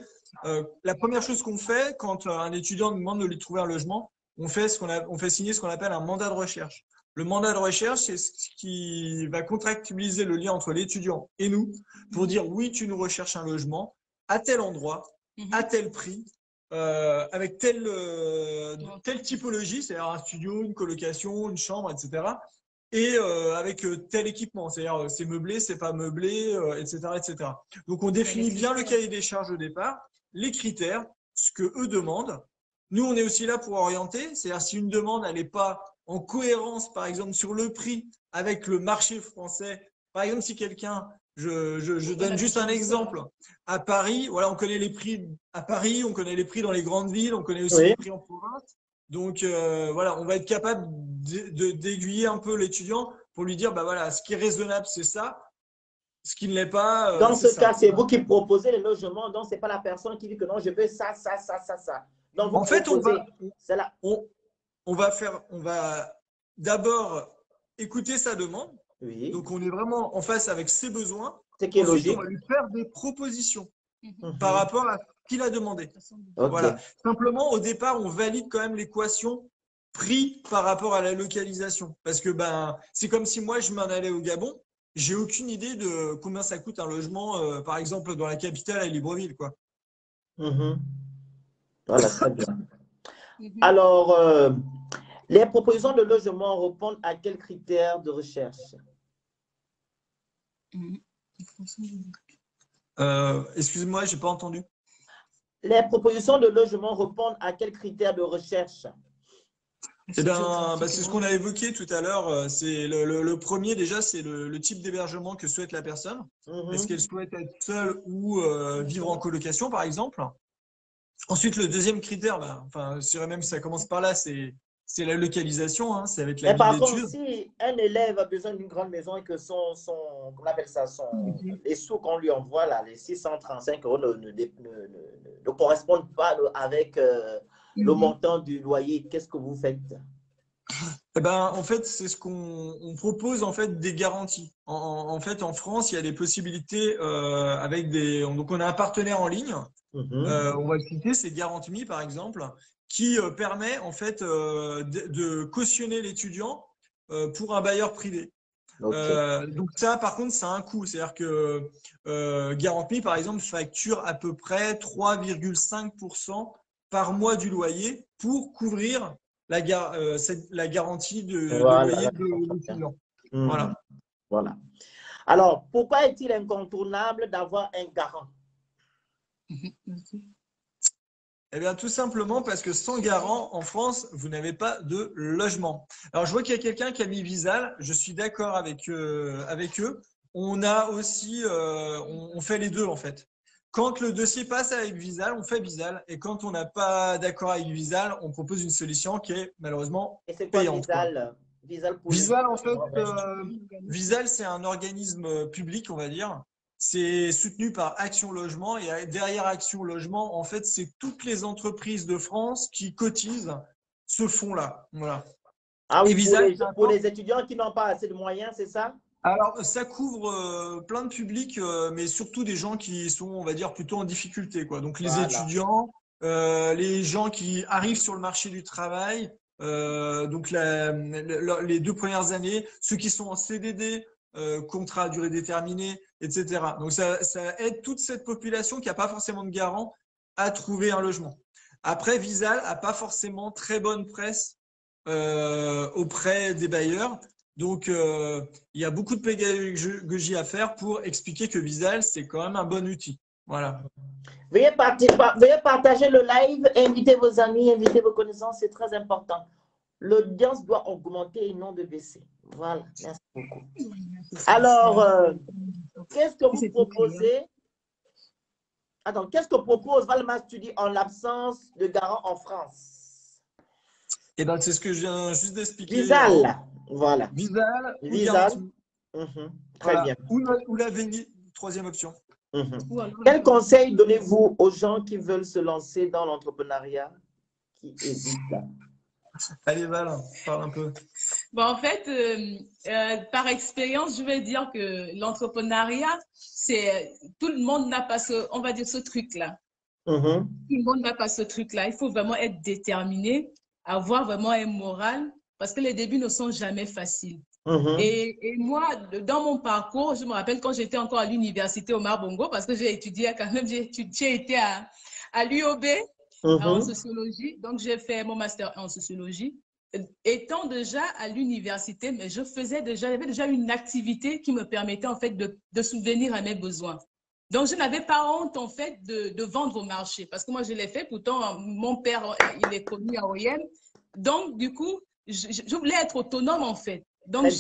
La première chose qu'on fait quand un étudiant nous demande de lui trouver un logement, on fait signer ce qu'on appelle un mandat de recherche. Le mandat de recherche, c'est ce qui va contractualiser le lien entre l'étudiant et nous pour dire oui, tu nous recherches un logement à tel endroit, à tel prix, avec telle typologie, c'est-à-dire un studio, une colocation, une chambre, etc. Et avec tel équipement, c'est-à-dire c'est meublé, c'est pas meublé, etc., etc. Donc, on définit bien le cahier des charges au départ, les critères, ce que eux demandent. Nous, on est aussi là pour orienter, c'est-à-dire si une demande elle n'est pas en cohérence, par exemple, sur le prix avec le marché français. Par exemple, si quelqu'un, je donne juste un exemple, à Paris, voilà, on connaît les prix à Paris, on connaît les prix dans les grandes villes, on connaît aussi les prix en province. Donc, voilà, on va être capable d'aiguiller un peu l'étudiant pour lui dire, bah voilà, ce qui est raisonnable, c'est ça. Ce qui ne l'est pas. Dans ce cas, c'est vous qui proposez les logements, donc ce n'est pas la personne qui dit que non, je veux ça, ça, ça, ça, ça. Donc, vous en fait, on va d'abord écouter sa demande. Oui. Donc, on est vraiment en face avec ses besoins. C'est qui est logique. On va lui faire des propositions par rapport à ce qu'il a demandé. Okay. Voilà. Simplement, au départ, on valide quand même l'équation prix par rapport à la localisation. Parce que c'est comme si moi, je m'en allais au Gabon. J'ai aucune idée de combien ça coûte un logement, par exemple, dans la capitale à Libreville, quoi. Voilà, très bien. Alors, Les propositions de logement répondent à quels critères de recherche? Excusez-moi, je n'ai pas entendu. Les propositions de logement répondent à quels critères de recherche? Eh ben, c'est ce qu'on a évoqué tout à l'heure. C'est le premier déjà, c'est le type d'hébergement que souhaite la personne. Est-ce qu'elle souhaite être seule ou vivre en colocation, par exemple? Ensuite, le deuxième critère, enfin, je dirais même que ça commence par là, c'est la localisation, hein, c'est avec la Mais par ville contre, d'études. si un élève a besoin d'une grande maison et que comment on appelle ça, les sous qu'on lui envoie, là, les 635 euros ne correspondent pas avec le montant du loyer, qu'est-ce que vous faites? Eh ben, en fait, c'est ce qu'on propose en fait des garanties. En fait, en France, il y a des possibilités avec donc on a un partenaire en ligne. On va le citer, c'est Garanti, par exemple, qui permet en fait de cautionner l'étudiant pour un bailleur privé. Donc ça, par contre, ça a un coût. C'est-à-dire que Garanti, par exemple, facture à peu près 3,5% par mois du loyer pour couvrir la garantie de loyer de l'étudiant. Voilà. Voilà. Alors, pourquoi est-il incontournable d'avoir un garant? Eh bien, tout simplement parce que sans garant, en France, vous n'avez pas de logement. Alors, je vois qu'il y a quelqu'un qui a mis Visal. Je suis d'accord avec eux. On a aussi, on fait les deux, en fait. Quand le dossier passe avec Visal, on fait Visal. Et quand on n'a pas d'accord avec Visal, on propose une solution qui est malheureusement Et c'est quoi payante. Visal? Visal, en fait, Visal, c'est un organisme public, on va dire. C'est soutenu par Action Logement et derrière Action Logement, en fait, c'est toutes les entreprises de France qui cotisent ce fonds-là. Voilà. Ah oui, et Visal, pour les étudiants qui n'ont pas assez de moyens, c'est ça? alors, ça couvre plein de publics, mais surtout des gens qui sont, on va dire, plutôt en difficulté, quoi. Donc, les étudiants, les gens qui arrivent sur le marché du travail, donc les 2 premières années, ceux qui sont en CDD, contrat à durée déterminée, etc. Donc, ça aide toute cette population qui n'a pas forcément de garant à trouver un logement. Après, Visal n'a pas forcément très bonne presse auprès des bailleurs. Donc, il y a beaucoup de pédagogie à faire pour expliquer que Visal, c'est quand même un bon outil. Voilà. Veuillez partager le live, inviter vos amis, inviter vos connaissances, c'est très important. L'audience doit augmenter et non de baisser. Voilà, merci beaucoup. Alors, qu'est-ce que vous proposez? Attends, qu'est-ce que propose Valma Studi en l'absence de garant en France? Eh bien, c'est ce que je viens juste d'expliquer. Visal, voilà. Visal ou Visal. Très voilà. bien. Ou la VNI, troisième option. Quel conseil donnez-vous aux gens qui veulent se lancer dans l'entrepreneuriat, qui hésitent? Allez, Val, parle un peu. Bon, en fait, par expérience, je vais dire que l'entrepreneuriat, c'est tout le monde n'a pas on va dire ce truc-là. Tout le monde n'a pas ce truc-là. Il faut vraiment être déterminé, avoir vraiment un moral, parce que les débuts ne sont jamais faciles. Et moi, dans mon parcours, je me rappelle quand j'étais encore à l'université Omar Bongo, parce que j'ai étudié quand même, j'ai été à l'UOB en sociologie, donc j'ai fait mon master en sociologie. Étant déjà à l'université, mais j'avais déjà une activité qui me permettait en fait de subvenir à mes besoins. Donc, je n'avais pas honte, en fait, de vendre au marché. Parce que moi, je l'ai fait. Pourtant, mon père, il est connu à OIM. Donc, du coup, je voulais être autonome, en fait. Donc,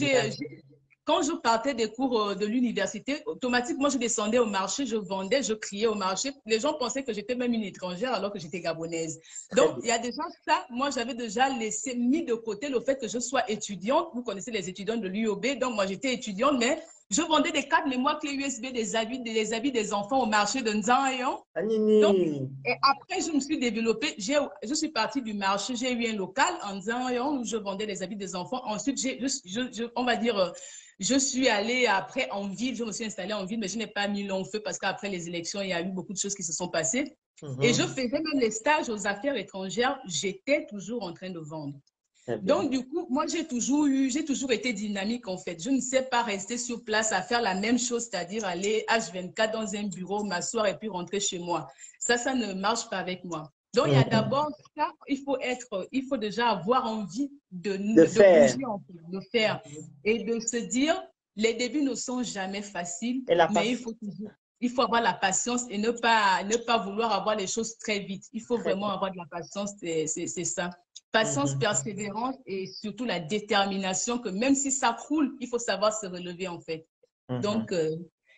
quand je partais des cours de l'université, automatiquement, je descendais au marché, je vendais, je criais au marché. Les gens pensaient que j'étais même une étrangère alors que j'étais gabonaise. Donc, il y a déjà ça. Moi, j'avais déjà mis de côté le fait que je sois étudiante. Vous connaissez les étudiants de l'UOB. Donc, moi, j'étais étudiante, mais je vendais des cartes mémoire clés USB, des habits des enfants au marché de Nzangayon. Donc, et après, je me suis développée. Je suis partie du marché. J'ai eu un local en Nzangayon où je vendais les habits des enfants. Ensuite, on va dire, je suis allée après en ville. Je me suis installée en ville, mais je n'ai pas mis long feu parce qu'après les élections, il y a eu beaucoup de choses qui se sont passées. Et je faisais même les stages aux affaires étrangères. J'étais toujours en train de vendre. Donc, du coup, moi, j'ai toujours été dynamique, en fait. Je ne sais pas rester sur place à faire la même chose, c'est-à-dire aller H24 dans un bureau, m'asseoir et puis rentrer chez moi. Ça ne marche pas avec moi. Donc, il y a d'abord ça, il faut déjà avoir envie de faire. bouger, en fait, de faire. Et de se dire, les débuts ne sont jamais faciles, Et mais il faut avoir la patience et ne pas vouloir avoir les choses très vite. Il faut vraiment avoir de la patience, c'est ça. Patience, persévérance et surtout la détermination que même si ça croule, il faut savoir se relever en fait. Donc,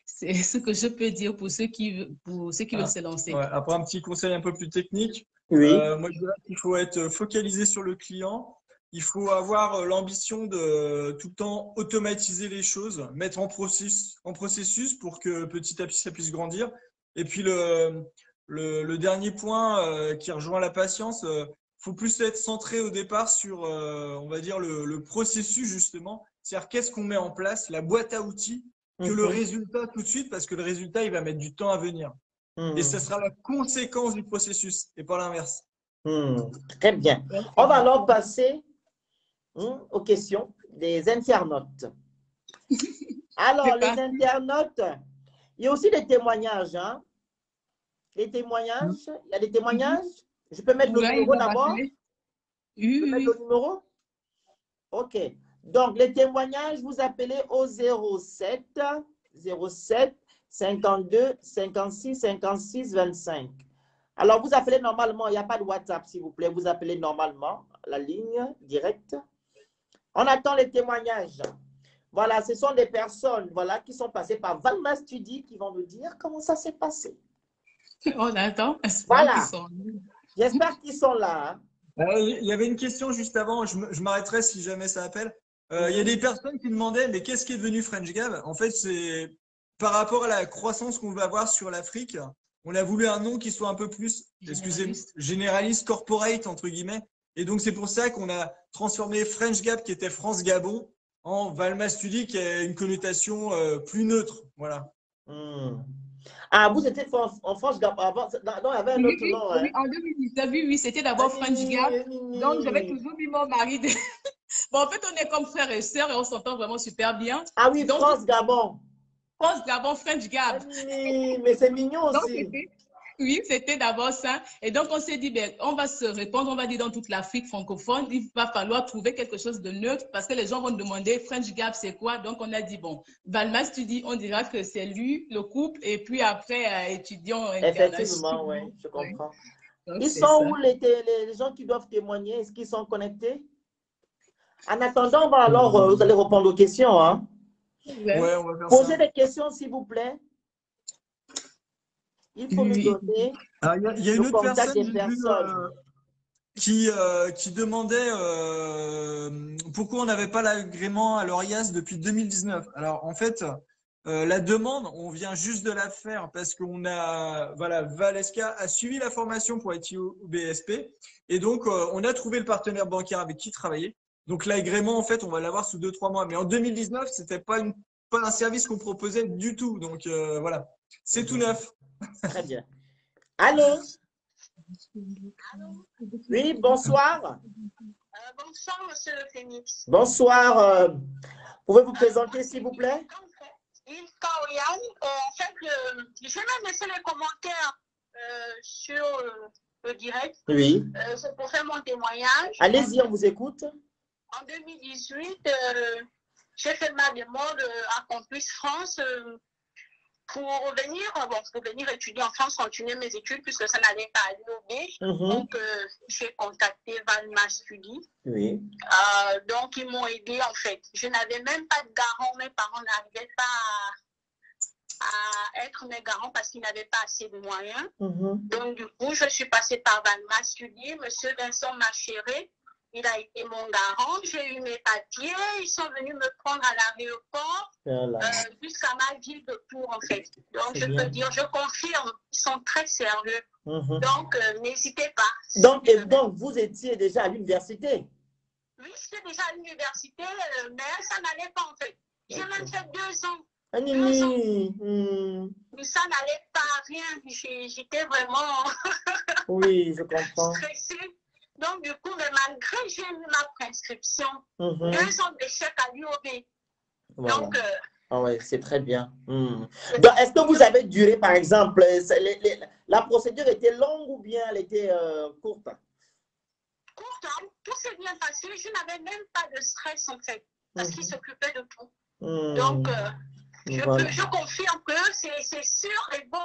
c'est ce que je peux dire pour ceux qui veulent se lancer. Ouais, après, un petit conseil un peu plus technique. Oui. Moi, je dirais qu'il faut être focalisé sur le client. Il faut avoir l'ambition de tout le temps automatiser les choses, mettre en processus pour que petit à petit ça puisse grandir. Et puis le dernier point qui rejoint la patience, faut plus être centré au départ sur, on va dire, le processus justement. C'est-à-dire qu'est-ce qu'on met en place, la boîte à outils, que le résultat tout de suite, parce que le résultat, il va mettre du temps à venir. Et ce sera la conséquence du processus et pas l'inverse. Très bien. On va alors passer aux questions des internautes. Alors, les internautes, il y a aussi des témoignages. Hein? Les témoignages, il y a des témoignages. Je peux mettre le numéro d'abord? Je peux mettre le numéro? OK. Donc, les témoignages, vous appelez au 07 52 56 56 25. Alors, vous appelez normalement, il n'y a pas de WhatsApp, s'il vous plaît. Vous appelez normalement la ligne directe. On attend les témoignages. Voilà, ce sont des personnes qui sont passées par Valma Studi qui vont nous dire comment ça s'est passé. On attend. Voilà. J'espère qu'ils sont là. Il y avait une question juste avant, je m'arrêterai si jamais ça appelle. Il y a des personnes qui demandaient, mais qu'est-ce qui est devenu French Gab? En fait, c'est par rapport à la croissance qu'on va avoir sur l'Afrique, on a voulu un nom qui soit un peu plus, excusez-moi, généraliste, corporate, entre guillemets. Et donc, c'est pour ça qu'on a transformé French Gab, qui était France-Gabon, en Valma Studi, qui a une connotation plus neutre. Voilà. Ah, vous étiez en France Gab avant. Non, il y avait un autre nom. Oui, en 2019, oui, c'était d'abord French Gab. Donc, j'avais toujours mis mon mari. Bon, en fait, on est comme frères et sœurs et on s'entend vraiment super bien. Ah oui, donc, France-Gabon. France-Gabon, French Gab. Mais c'est mignon aussi. Oui, c'était d'abord ça. Et donc, on s'est dit, ben, on va se répondre, on va dire dans toute l'Afrique francophone, il va falloir trouver quelque chose de neutre parce que les gens vont demander French Gab, c'est quoi? Donc, on a dit, bon, Valma Studi, on dira que c'est lui, le couple, et puis après, étudiants internationaux. Effectivement, oui, je comprends. Ouais. Ils sont où les gens qui doivent témoigner? Est-ce qu'ils sont connectés? En attendant, vous allez répondre aux questions. Hein? Ouais, on va faire Posez des questions, s'il vous plaît. Il faut nous donner. Il y a une autre personne qui demandait pourquoi on n'avait pas l'agrément à l'ORIAS depuis 2019. Alors, en fait, la demande, on vient juste de la faire parce qu'on a, Valeska a suivi la formation pour être au BSP et donc on a trouvé le partenaire bancaire avec qui travailler. Donc, l'agrément, en fait, on va l'avoir sous 2-3 mois. Mais en 2019, c'était pas un service qu'on proposait du tout. Donc, voilà, c'est tout neuf. Très bien. Allô? Oui, bonsoir. Bonsoir, monsieur le Phénix. Bonsoir. Pouvez-vous présenter, s'il vous plaît? Ilka Oyan. En fait, je vais laisser les commentaires sur le direct. Oui. C'est pour faire mon témoignage. Allez-y, on vous écoute. En 2018, j'ai fait ma demande à Campus France pour venir étudier en France, continuer mes études, puisque ça n'allait pas à l'UOB. Donc, j'ai contacté Valma Studi. Oui. Donc, ils m'ont aidé, en fait. Je n'avais même pas de garant. Mes parents n'arrivaient pas à être mes garants parce qu'ils n'avaient pas assez de moyens. Donc, du coup, je suis passée par Valma Studi. Monsieur Vincent Machéré, il a été mon garant. J'ai eu mes papiers. Ils sont venus me prendre à l'aéroport jusqu'à ma ville de Tours, en fait. Donc, je peux dire, je confirme, ils sont très sérieux. Donc, n'hésitez pas. Donc, vous étiez déjà à l'université? Oui, j'étais déjà à l'université, mais ça n'allait pas, en fait. J'ai même fait 2 ans. Mais ça n'allait pas à rien. J'étais vraiment oui, je comprends. stressée. Donc, du coup, mais malgré j'ai eu ma prescription, 2 ans d'échec à l'UOB. Voilà. Donc, Ah ouais, c'est très bien. Donc, est-ce que vous avez duré, par exemple, la procédure était longue ou bien elle était courte? Courte, hein, tout s'est bien passé. Je n'avais même pas de stress, en fait, parce qu'il s'occupait de tout. Donc, voilà. je confirme que c'est sûr et bon.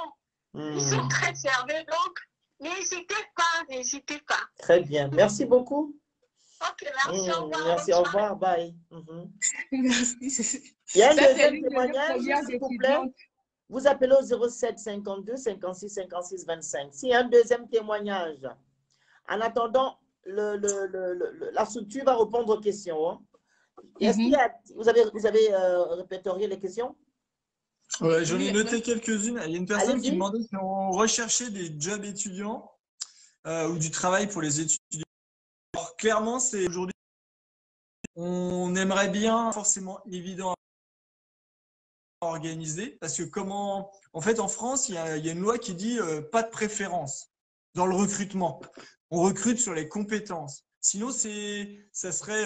Ils sont très servés, donc n'hésitez pas. Très bien. Merci beaucoup. Ok, merci, au revoir. Merci, au revoir, bye. Merci. Il y a un Ça, c'est deuxième l'une des témoignage, premières s'il vous plaît. étudiantes. Vous appelez au 07 52 56 56 25. S'il y a un deuxième témoignage, en attendant, la structure va répondre aux questions. Hein. Vous avez répertorié les questions? Ouais, j'en ai noté quelques-unes. Il y a une personne qui Allez-y. demandait si on recherchait des jobs étudiants ou du travail pour les étudiants. Alors, clairement, c'est aujourd'hui, on aimerait bien, forcément évident à organiser, parce que en fait, en France, il y a une loi qui dit pas de préférence dans le recrutement. On recrute sur les compétences. Sinon, ça serait,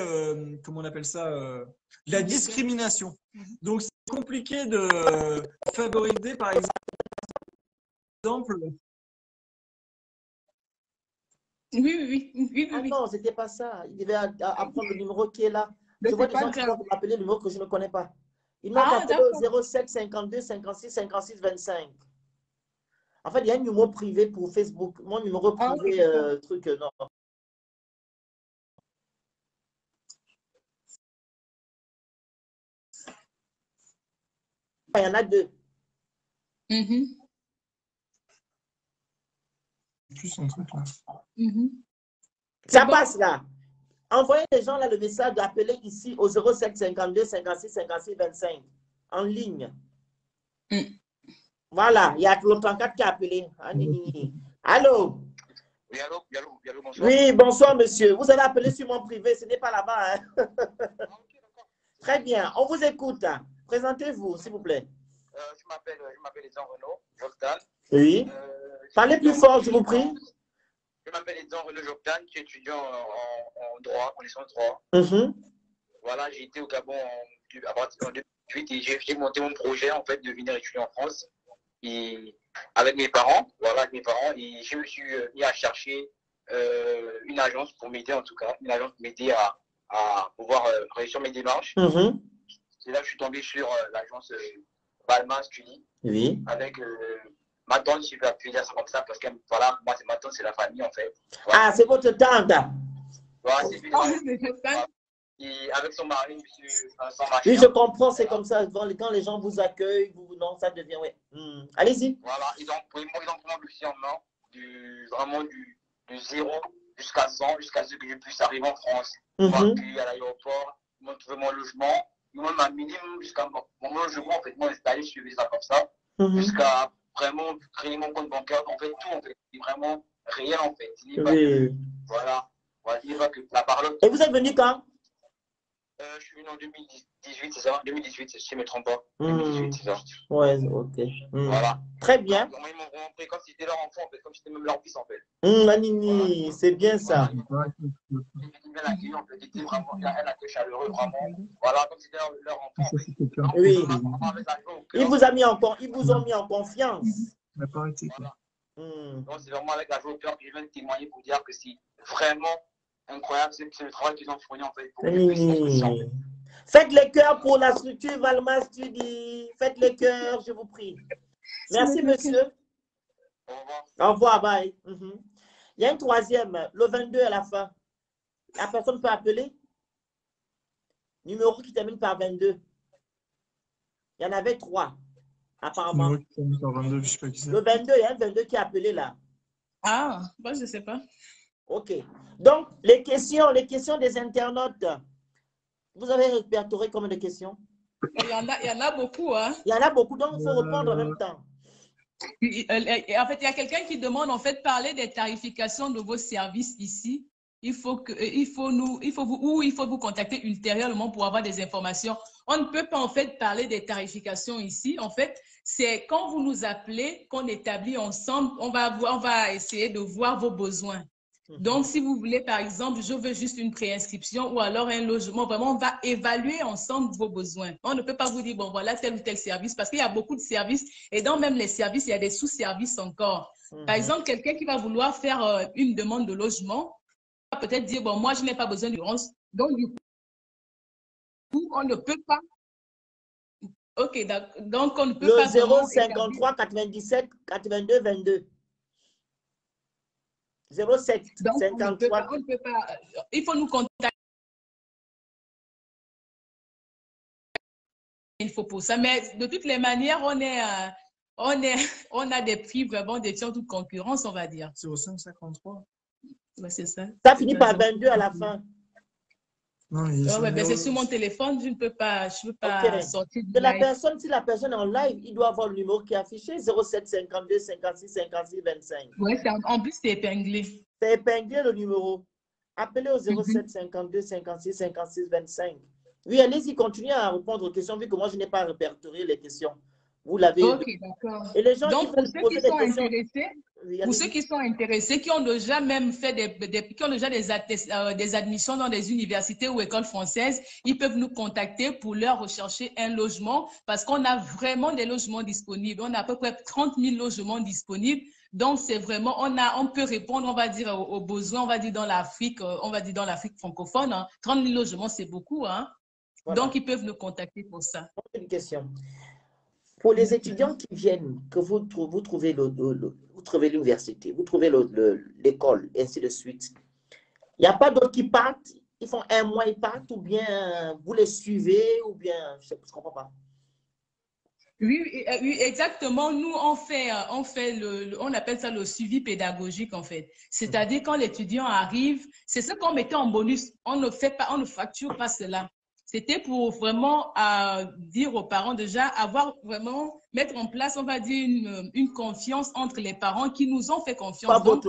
comment on appelle ça, la discrimination. Donc, c'est compliqué de favoriser, par exemple. Oui. Ah non, c'était pas ça. Il devait apprendre le numéro qui est là. Je vois des gens qui doivent m'appeler le numéro que je ne connais pas. Ils m'ont appelé au 07 52 56 56 25. En fait, il y a un numéro privé pour Facebook. Mon numéro privé, truc, non. Il y en a deux. Plus un truc là. Ça passe là. Envoyez les gens là le message d'appeler ici au 07 52 56 56 25 en ligne. Voilà, il y a le 34 qui a appelé. Allô? Oui, allô, bonsoir. Oui, bonsoir monsieur. Vous avez appelé sur mon privé, ce n'est pas là-bas. Hein? Très bien, on vous écoute. Présentez-vous, s'il vous plaît. Je m'appelle Edson Renaud Jordan. Oui. Parlez plus fort, je vous prie. Je m'appelle Edson Renaud Jordan, je suis étudiant en droit, en licence droit. Voilà, j'ai été au Gabon à partir de 2018 et j'ai monté mon projet en fait de venir étudier en France. Et avec mes parents, et je me suis mis à chercher une agence pour m'aider, en tout cas, une agence pour m'aider à pouvoir réussir mes démarches. C'est là que je suis tombé sur l'agence Valma Study. Oui. Avec ma tante, je vais appuyer ça comme ça, parce que voilà, moi, c'est ma tante, c'est la famille, en fait. Voilà. Ah, c'est votre tante. Voilà, c'est voilà. Et avec son mari, son mari. Oui, je comprends, c'est comme ça. Quand les gens vous accueillent, non, ça devient, oui. Allez-y. Voilà, ils ont pris mon dossier en main, vraiment du 0 jusqu'à 100, jusqu'à ce que je puisse arriver en France. M'accueillir à l'aéroport, m'ont trouvé mon logement, même un minimum jusqu'à mon logement, en fait, moi installé, je suivais ça comme ça, jusqu'à vraiment créer mon compte bancaire, en fait, tout, en fait, c'est vraiment réel, en fait. Il n'est pas que, voilà, il n'est pas que la parole. Et vous êtes venu quand? Je suis venu en 2018, c'est ça? 2018, si je ne me trompe pas. 2018, c'est ça. Ouais, ok. Voilà. Très bien. Donc, ils m'ont pris comme si c'était leur enfant, en fait, comme si c'était même leur fils, en fait. Nini, c'est bien ça. C'était vraiment un accueil chaleureux, vraiment. Voilà, comme si c'était leur enfant, en fait. Oui. Ils vous ont mis en confiance. Voilà. Donc, c'est vraiment avec la joie au cœur que je viens de témoigner pour dire que c'est vraiment incroyable, c'est le travail qu'ils ont fourni, en fait. Faites les cœurs pour la structure Valma Study. Faites les cœurs, je vous prie. Merci, monsieur. Au revoir. Au revoir, bye. Il y a une troisième, le 22 à la fin. La personne peut appeler. Numéro qui termine par 22. Il y en avait 3, apparemment. Le 22, il y a un 22 qui a appelé là. Ah, moi, je ne sais pas. OK. Donc, les questions des internautes. Vous avez répertorié combien de questions? Il y en a beaucoup. Hein? Il y en a beaucoup, donc il faut répondre en même temps. En fait, il y a quelqu'un qui demande, en fait, parler des tarifications de vos services ici. Il faut vous contacter ultérieurement pour avoir des informations. On ne peut pas, en fait, parler des tarifications ici. En fait, c'est quand vous nous appelez qu'on établit ensemble, on va essayer de voir vos besoins. Donc, si vous voulez, par exemple, je veux juste une préinscription ou alors un logement, vraiment, on va évaluer ensemble vos besoins. On ne peut pas vous dire, bon, voilà tel ou tel service, parce qu'il y a beaucoup de services et dans même les services, il y a des sous-services encore. Par exemple, quelqu'un qui va vouloir faire une demande de logement va peut-être dire, bon, moi, je n'ai pas besoin d'urgence. Donc, du coup, on ne peut pas. OK, donc on ne peut pas. Le 053 97 82 22. 07 donc, 53. On ne peut pas. Il faut nous contacter. Il faut pour ça. Mais de toutes les manières, on a des prix vraiment défiant toute concurrence, on va dire. 0553. Ouais, c'est ça. Ça finit par 22 à la fin. Non, c'est sur mon téléphone, je ne peux pas, sortir du la personne, si la personne est en live, il doit avoir le numéro qui est affiché, 07 52 56 56 25. Oui, en plus, c'est épinglé. C'est épinglé le numéro. Appelez au 07 52 56 56 25. Oui, allez-y, continuez à répondre aux questions, vu que moi, je n'ai pas répertorié les questions. Vous l'avez. OK, d'accord. Et les gens donc, qui veulent poser des questions. Pour ceux qui sont intéressés, qui ont déjà même fait des admissions dans des universités ou écoles françaises, ils peuvent nous contacter pour leur rechercher un logement parce qu'on a vraiment des logements disponibles. On a à peu près 30 000 logements disponibles. Donc, c'est vraiment, on peut répondre, on va dire, aux besoins, on va dire dans l'Afrique francophone. Hein. 30 000 logements, c'est beaucoup. Hein. Voilà. Donc, ils peuvent nous contacter pour ça. Une question. Pour les étudiants qui viennent, que vous trouvez l'université, vous trouvez l'école, et ainsi de suite, il n'y a pas d'autres qui partent, ils font un mois, ils partent, ou bien vous les suivez, ou bien, je ne comprends pas. Oui, exactement. Nous, on appelle ça le suivi pédagogique, en fait. C'est-à-dire, quand l'étudiant arrive, c'est ce qu'on mettait en bonus. On ne facture pas cela. C'était pour vraiment dire aux parents déjà, mettre en place, on va dire, une confiance entre les parents qui nous ont fait confiance. Donc,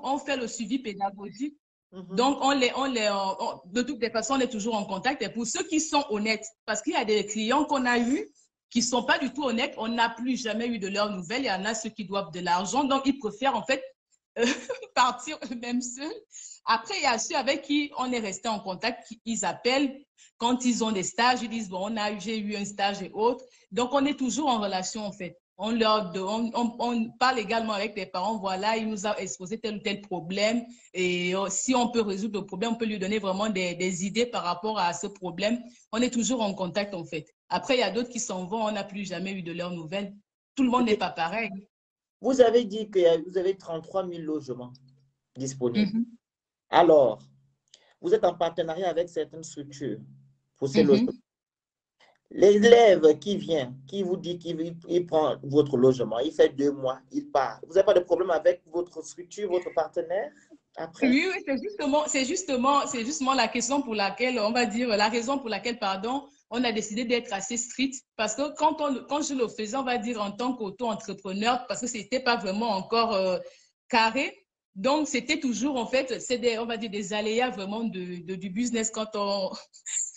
on fait le suivi pédagogique. Donc, de toutes les façons, on est toujours en contact. Et pour ceux qui sont honnêtes, parce qu'il y a des clients qu'on a eus qui ne sont pas du tout honnêtes, on n'a plus jamais eu de leurs nouvelles. Il y en a ceux qui doivent de l'argent. Donc, ils préfèrent en fait partir eux-mêmes seuls. Après, il y a ceux avec qui on est resté en contact, ils appellent quand ils ont des stages, ils disent, bon, j'ai eu un stage et autres. Donc, on est toujours en relation, en fait. On parle également avec les parents, voilà, il nous a exposé tel ou tel problème. Et si on peut résoudre le problème, on peut lui donner vraiment des idées par rapport à ce problème. On est toujours en contact, en fait. Après, il y a d'autres qui s'en vont, on n'a plus jamais eu de leurs nouvelles. Tout le monde n'est pas pareil. Vous avez dit que vous avez 33 000 logements disponibles. Alors, vous êtes en partenariat avec certaines structures pour ces logements. L'élève qui vient, qui vous dit qu'il prend votre logement, il fait 2 mois, il part. Vous n'avez pas de problème avec votre structure, votre partenaire après? Oui, c'est justement la question pour laquelle, on va dire, la raison pour laquelle, on a décidé d'être assez strict parce que quand je le faisais, on va dire, en tant qu'auto-entrepreneur, parce que ce n'était pas vraiment encore carré. Donc, c'était toujours, en fait, on va dire, des aléas vraiment du business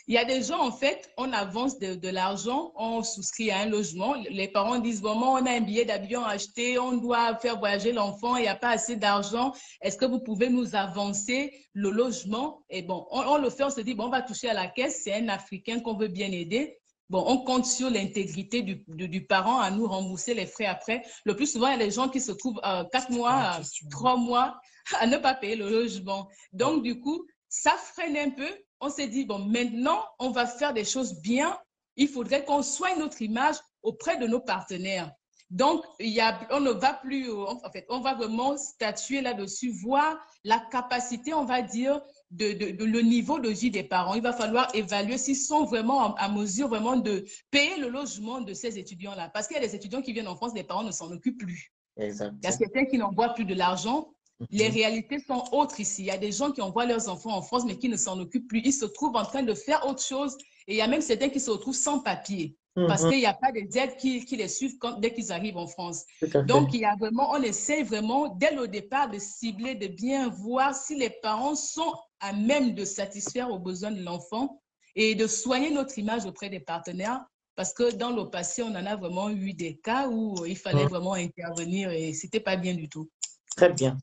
Il y a des gens, en fait, on avance de l'argent, on souscrit à un logement. Les parents disent, bon, on a un billet d'avion acheté, on doit faire voyager l'enfant, il n'y a pas assez d'argent. Est-ce que vous pouvez nous avancer le logement? Et bon, on le fait, on se dit, bon, on va toucher à la caisse, c'est un Africain qu'on veut bien aider. Bon, on compte sur l'intégrité du parent à nous rembourser les frais après. Le plus souvent, il y a des gens qui se trouvent 4 mois, 3 mois à ne pas payer le logement. Donc, du coup, ça freine un peu. On s'est dit, bon, maintenant, on va faire des choses bien. Il faudrait qu'on soigne notre image auprès de nos partenaires. Donc, on ne va plus, en fait, on va vraiment statuer là-dessus, voir la capacité, on va dire, le niveau de vie des parents. Il va falloir évaluer s'ils sont vraiment à mesure vraiment de payer le logement de ces étudiants-là. Parce qu'il y a des étudiants qui viennent en France, les parents ne s'en occupent plus. Exactement. Il y a certains qui n'envoient plus de l'argent. Les réalités sont autres ici. Il y a des gens qui envoient leurs enfants en France, mais qui ne s'en occupent plus. Ils se trouvent en train de faire autre chose. Et il y a même certains qui se retrouvent sans papier. Parce qu'il n'y a pas des aides qui les suivent dès qu'ils arrivent en France. Donc, on essaie vraiment, dès le départ, de cibler, de bien voir si les parents sont à même de satisfaire aux besoins de l'enfant et de soigner notre image auprès des partenaires. Parce que dans le passé, on en a vraiment eu des cas où il fallait vraiment intervenir et ce n'était pas bien du tout. Très bien.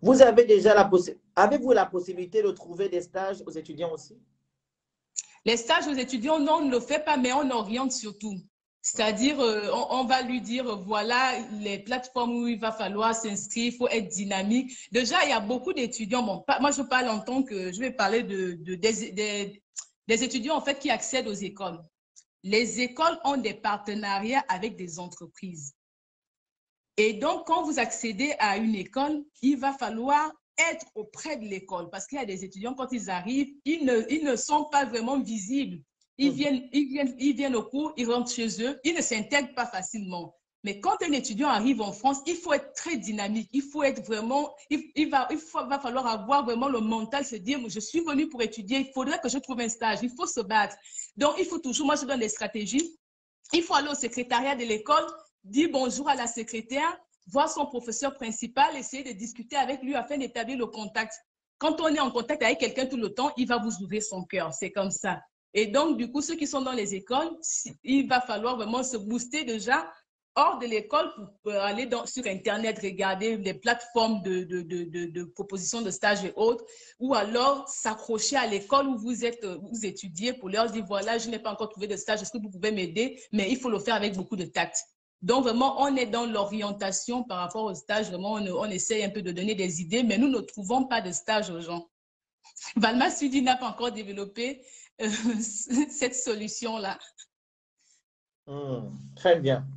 Vous avez déjà avez-vous la possibilité de trouver des stages aux étudiants aussi? Les stages aux étudiants, non, on ne le fait pas, mais on oriente surtout. C'est-à-dire, on va lui dire, voilà les plateformes où il va falloir s'inscrire, il faut être dynamique. Déjà, il y a beaucoup d'étudiants. Bon, moi, je parle en tant que, je vais parler des étudiants en fait qui accèdent aux écoles. Les écoles ont des partenariats avec des entreprises. Et donc, quand vous accédez à une école, il va falloir être auprès de l'école parce qu'il y a des étudiants, quand ils arrivent, ils ne sont pas vraiment visibles. Ils viennent au cours, ils rentrent chez eux, ils ne s'intègrent pas facilement. Mais quand un étudiant arrive en France, il faut être très dynamique. Il faut être vraiment, va falloir avoir vraiment le mental, se dire, je suis venu pour étudier, il faudrait que je trouve un stage, il faut se battre. Donc, il faut toujours, moi je donne des stratégies. Il faut aller au secrétariat de l'école, dire bonjour à la secrétaire, voir son professeur principal, essayer de discuter avec lui afin d'établir le contact. Quand on est en contact avec quelqu'un tout le temps, il va vous ouvrir son cœur. C'est comme ça. Et donc, du coup, ceux qui sont dans les écoles, il va falloir vraiment se booster déjà hors de l'école pour aller sur Internet, regarder les plateformes de propositions de stage et autres, ou alors s'accrocher à l'école où vous étudiez pour leur dire, voilà, je n'ai pas encore trouvé de stage, est-ce que vous pouvez m'aider? Mais il faut le faire avec beaucoup de tact. Donc, vraiment, on est dans l'orientation par rapport au stage. Vraiment, on essaye un peu de donner des idées, mais nous ne trouvons pas de stage aux gens. Valma Studi n'a pas encore développé cette solution-là. Très bien.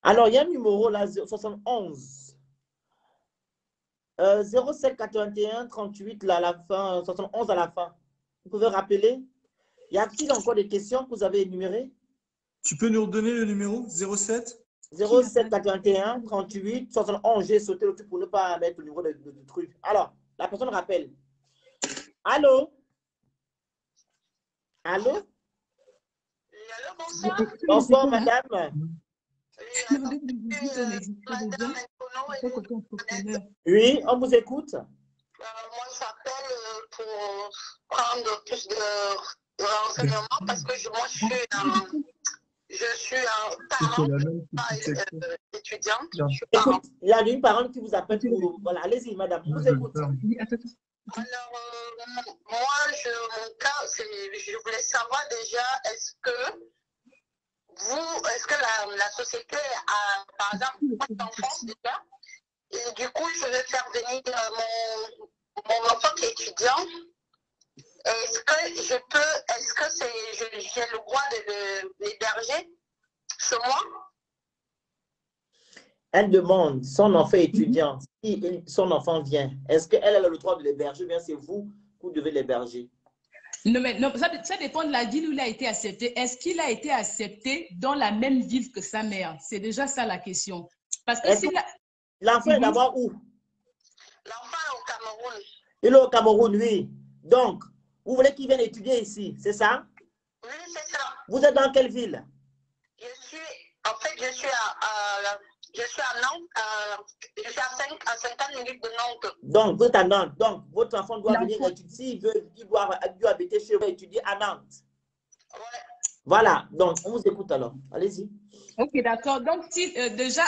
Alors, il y a un numéro là, 71. 07 81 38 là, à la fin, 71 à la fin. Vous pouvez rappeler? Y a-t-il encore des questions que vous avez énumérées? Tu peux nous redonner le numéro 07 81 38 71. J'ai sauté le truc pour ne pas mettre le numéro de truc. Alors, la personne rappelle. Allô? Allô? Allô, bonsoir. Bonsoir, madame. Oui, on vous écoute. Moi, j'appelle pour prendre plus de renseignements parce que moi, je suis un parent étudiante. Écoute, il y a une parente qui vous appelle pour... Voilà, allez-y, madame, on vous écoute. Alors, moi, mon cas, je voulais savoir déjà, est-ce que la société a, par exemple, en France déjà, et du coup, je vais faire venir mon enfant qui est étudiant. Est-ce que j'ai le droit de l'héberger chez moi? Elle demande, son enfant étudiant, si son enfant vient, est-ce qu'elle a le droit de l'héberger ou bien c'est vous qui devez l'héberger? Non, mais non, ça dépend de la ville où il a été accepté. Est-ce qu'il a été accepté dans la même ville que sa mère? C'est déjà ça la question. Parce que si l'enfant est d'abord où? L'enfant est au Cameroun. Il est au Cameroun, oui. Donc, vous voulez qu'il vienne étudier ici, c'est ça? Oui, c'est ça. Vous êtes dans quelle ville? Je suis à Nantes, je suis à 50 minutes de Nantes. Donc, vous êtes à Nantes. Donc, votre enfant doit venir étudier, il doit habiter chez vous, étudier à Nantes. Ouais. Voilà, donc on vous écoute alors. Allez-y. Ok, d'accord. Donc, déjà,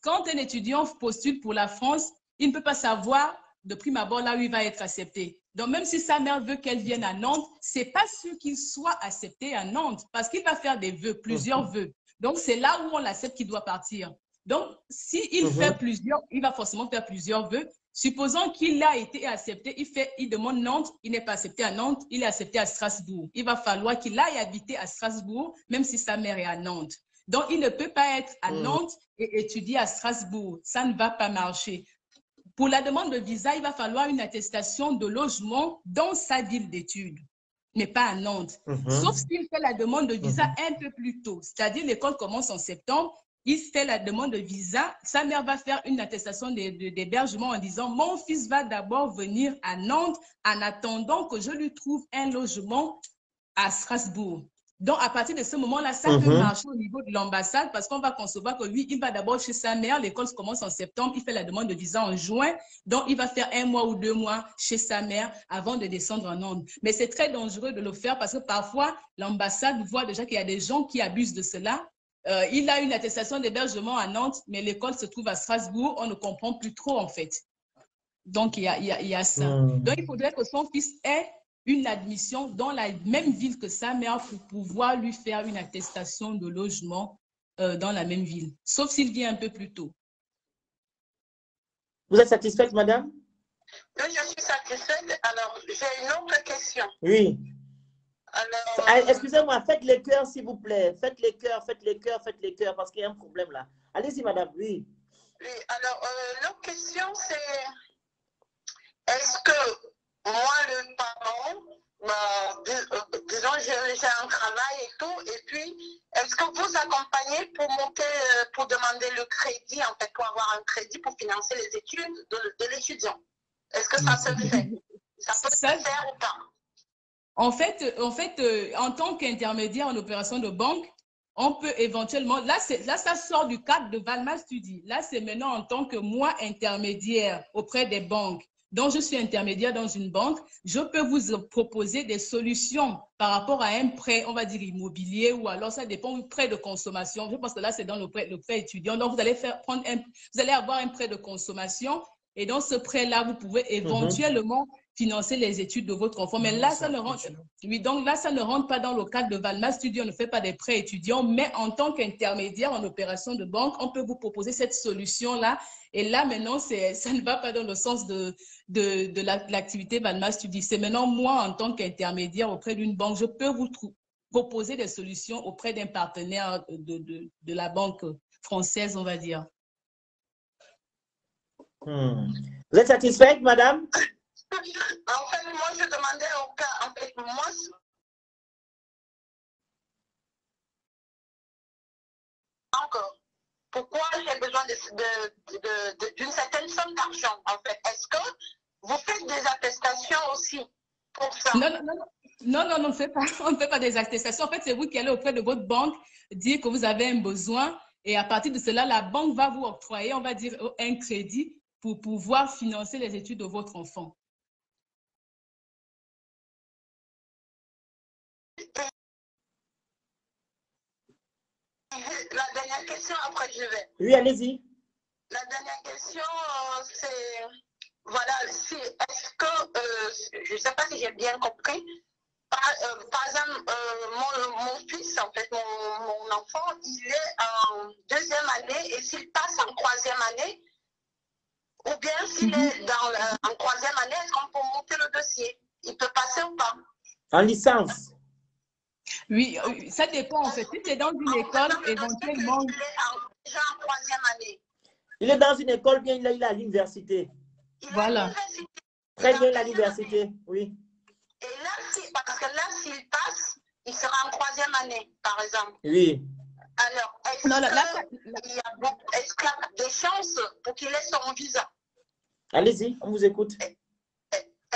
quand un étudiant postule pour la France, il ne peut pas savoir de prime abord là où il va être accepté. Donc, même si sa mère veut qu'elle vienne à Nantes, ce n'est pas sûr qu'il soit accepté à Nantes parce qu'il va faire des vœux, plusieurs vœux. Donc, c'est là où on l'accepte qu'il doit partir. Donc, s'il fait plusieurs, il va forcément faire plusieurs vœux. Supposons qu'il a été accepté, il demande Nantes, il n'est pas accepté à Nantes, il est accepté à Strasbourg. Il va falloir qu'il aille habiter à Strasbourg, même si sa mère est à Nantes. Donc, il ne peut pas être à Nantes et étudier à Strasbourg. Ça ne va pas marcher. Pour la demande de visa, il va falloir une attestation de logement dans sa ville d'études, mais pas à Nantes. Sauf s'il fait la demande de visa un peu plus tôt. C'est-à-dire, l'école commence en septembre, il fait la demande de visa, sa mère va faire une attestation d'hébergement en disant « Mon fils va d'abord venir à Nantes en attendant que je lui trouve un logement à Strasbourg. » Donc, à partir de ce moment-là, ça peut marcher au niveau de l'ambassade parce qu'on va concevoir que lui, il va d'abord chez sa mère. L'école commence en septembre. Il fait la demande de visa en juin. Donc, il va faire 1 mois ou 2 mois chez sa mère avant de descendre en Nantes. Mais c'est très dangereux de le faire parce que parfois, l'ambassade voit déjà qu'il y a des gens qui abusent de cela il a une attestation d'hébergement à Nantes, mais l'école se trouve à Strasbourg. On ne comprend plus trop, en fait. Donc, il y a ça. Donc, il faudrait que son fils ait une admission dans la même ville que sa mère pour pouvoir lui faire une attestation de logement dans la même ville, sauf s'il vient un peu plus tôt. Vous êtes satisfaite, madame? Oui, je suis satisfaite. Alors, j'ai une autre question. Oui. Alors, excusez-moi, faites les cœurs, s'il vous plaît. Faites les cœurs, parce qu'il y a un problème là. Allez-y, madame, oui. Oui, alors, l'autre question, c'est est-ce que moi, le parent, disons, j'ai un travail et tout, et puis, est-ce que vous accompagnez pour monter, pour demander le crédit, en fait, pour avoir un crédit pour financer les études de l'étudiant? Est-ce que ça se fait? Ça peut se faire ou pas? En fait, en tant qu'intermédiaire en opération de banque, on peut éventuellement, là, ça sort du cadre de Valma Studi. Là, c'est maintenant en tant que moi, intermédiaire auprès des banques. Donc, je suis intermédiaire dans une banque. Je peux vous proposer des solutions par rapport à un prêt, on va dire immobilier, ou alors ça dépend du prêt de consommation. Je pense que là, c'est dans le prêt étudiant. Donc, vous allez avoir un prêt de consommation. Et dans ce prêt-là, vous pouvez éventuellement financer les études de votre enfant. Mais là, ça ne rentre pas dans le cadre de Valma Studio. On ne fait pas des prêts étudiants, mais en tant qu'intermédiaire en opération de banque, on peut vous proposer cette solution-là. Et là, maintenant, ça ne va pas dans le sens de l'activité Valma Studio. C'est maintenant moi, en tant qu'intermédiaire auprès d'une banque, je peux vous proposer des solutions auprès d'un partenaire de la banque française, on va dire. Vous êtes satisfaite, madame? En fait, moi, je demandais au cas, en fait, moi, encore, pourquoi j'ai besoin d'une certaine somme d'argent, en fait? Est-ce que vous faites des attestations aussi pour ça? Non, on ne fait pas des attestations. En fait, c'est vous qui allez auprès de votre banque dire que vous avez un besoin et à partir de cela, la banque va vous octroyer, on va dire, un crédit pour pouvoir financer les études de votre enfant. La dernière question, après je vais. Oui, allez-y. La dernière question, c'est, voilà, est-ce que, je ne sais pas si j'ai bien compris, par exemple, mon fils, en fait, mon enfant, il est en deuxième année et s'il passe en troisième année, ou bien s'il est en troisième année, est-ce qu'on peut monter le dossier? Il peut passer ou pas? En licence? Oui, ça dépend en fait. Si c'est dans une école, éventuellement. Il est déjà en troisième année. Il est dans une école, bien il est à l'université. Voilà. Très bien, l'université, oui. Et là, parce que là, s'il passe, il sera en troisième année, par exemple. Oui. Alors, est-ce qu'il y a des chances pour qu'il ait son visa? Allez-y, on vous écoute.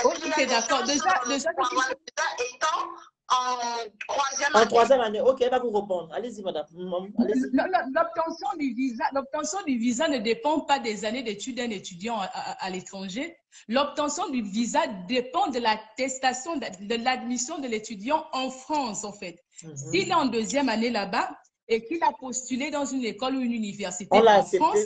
Ok, d'accord. Déjà, pour avoir le visa étant en troisième année. En troisième année, ok, elle va vous répondre. Allez-y, madame. L'obtention du visa ne dépend pas des années d'études d'un étudiant à l'étranger. L'obtention du visa dépend de l'attestation de l'admission de l'étudiant en France, en fait. S'il est en deuxième année là-bas et qu'il a postulé dans une école ou une université en France,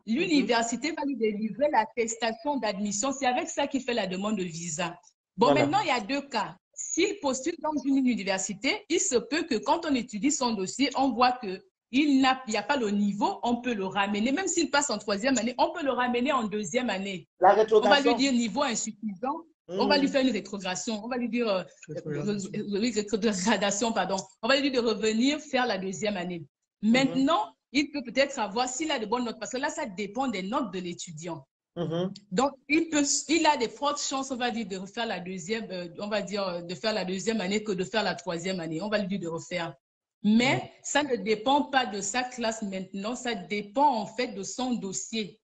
l'université va lui délivrer l'attestation d'admission. C'est avec ça qu'il fait la demande de visa. Bon, maintenant, il y a deux cas. S'il postule dans une université, il se peut que quand on étudie son dossier, on voit qu'il n'y a pas le niveau, on peut le ramener. Même s'il passe en troisième année, on peut le ramener en deuxième année. La rétrogradation. On va lui dire niveau insuffisant. On va lui faire une rétrogradation. On va lui dire rétrogradation, pardon. On va lui dire de revenir faire la deuxième année. Maintenant, il peut peut-être avoir, s'il a de bonnes notes, parce que là, ça dépend des notes de l'étudiant. Donc, il a des fortes chances, on va dire, de refaire la deuxième, de faire la deuxième année que de faire la troisième année. On va lui dire de refaire. Mais ça ne dépend pas de sa classe maintenant, ça dépend en fait de son dossier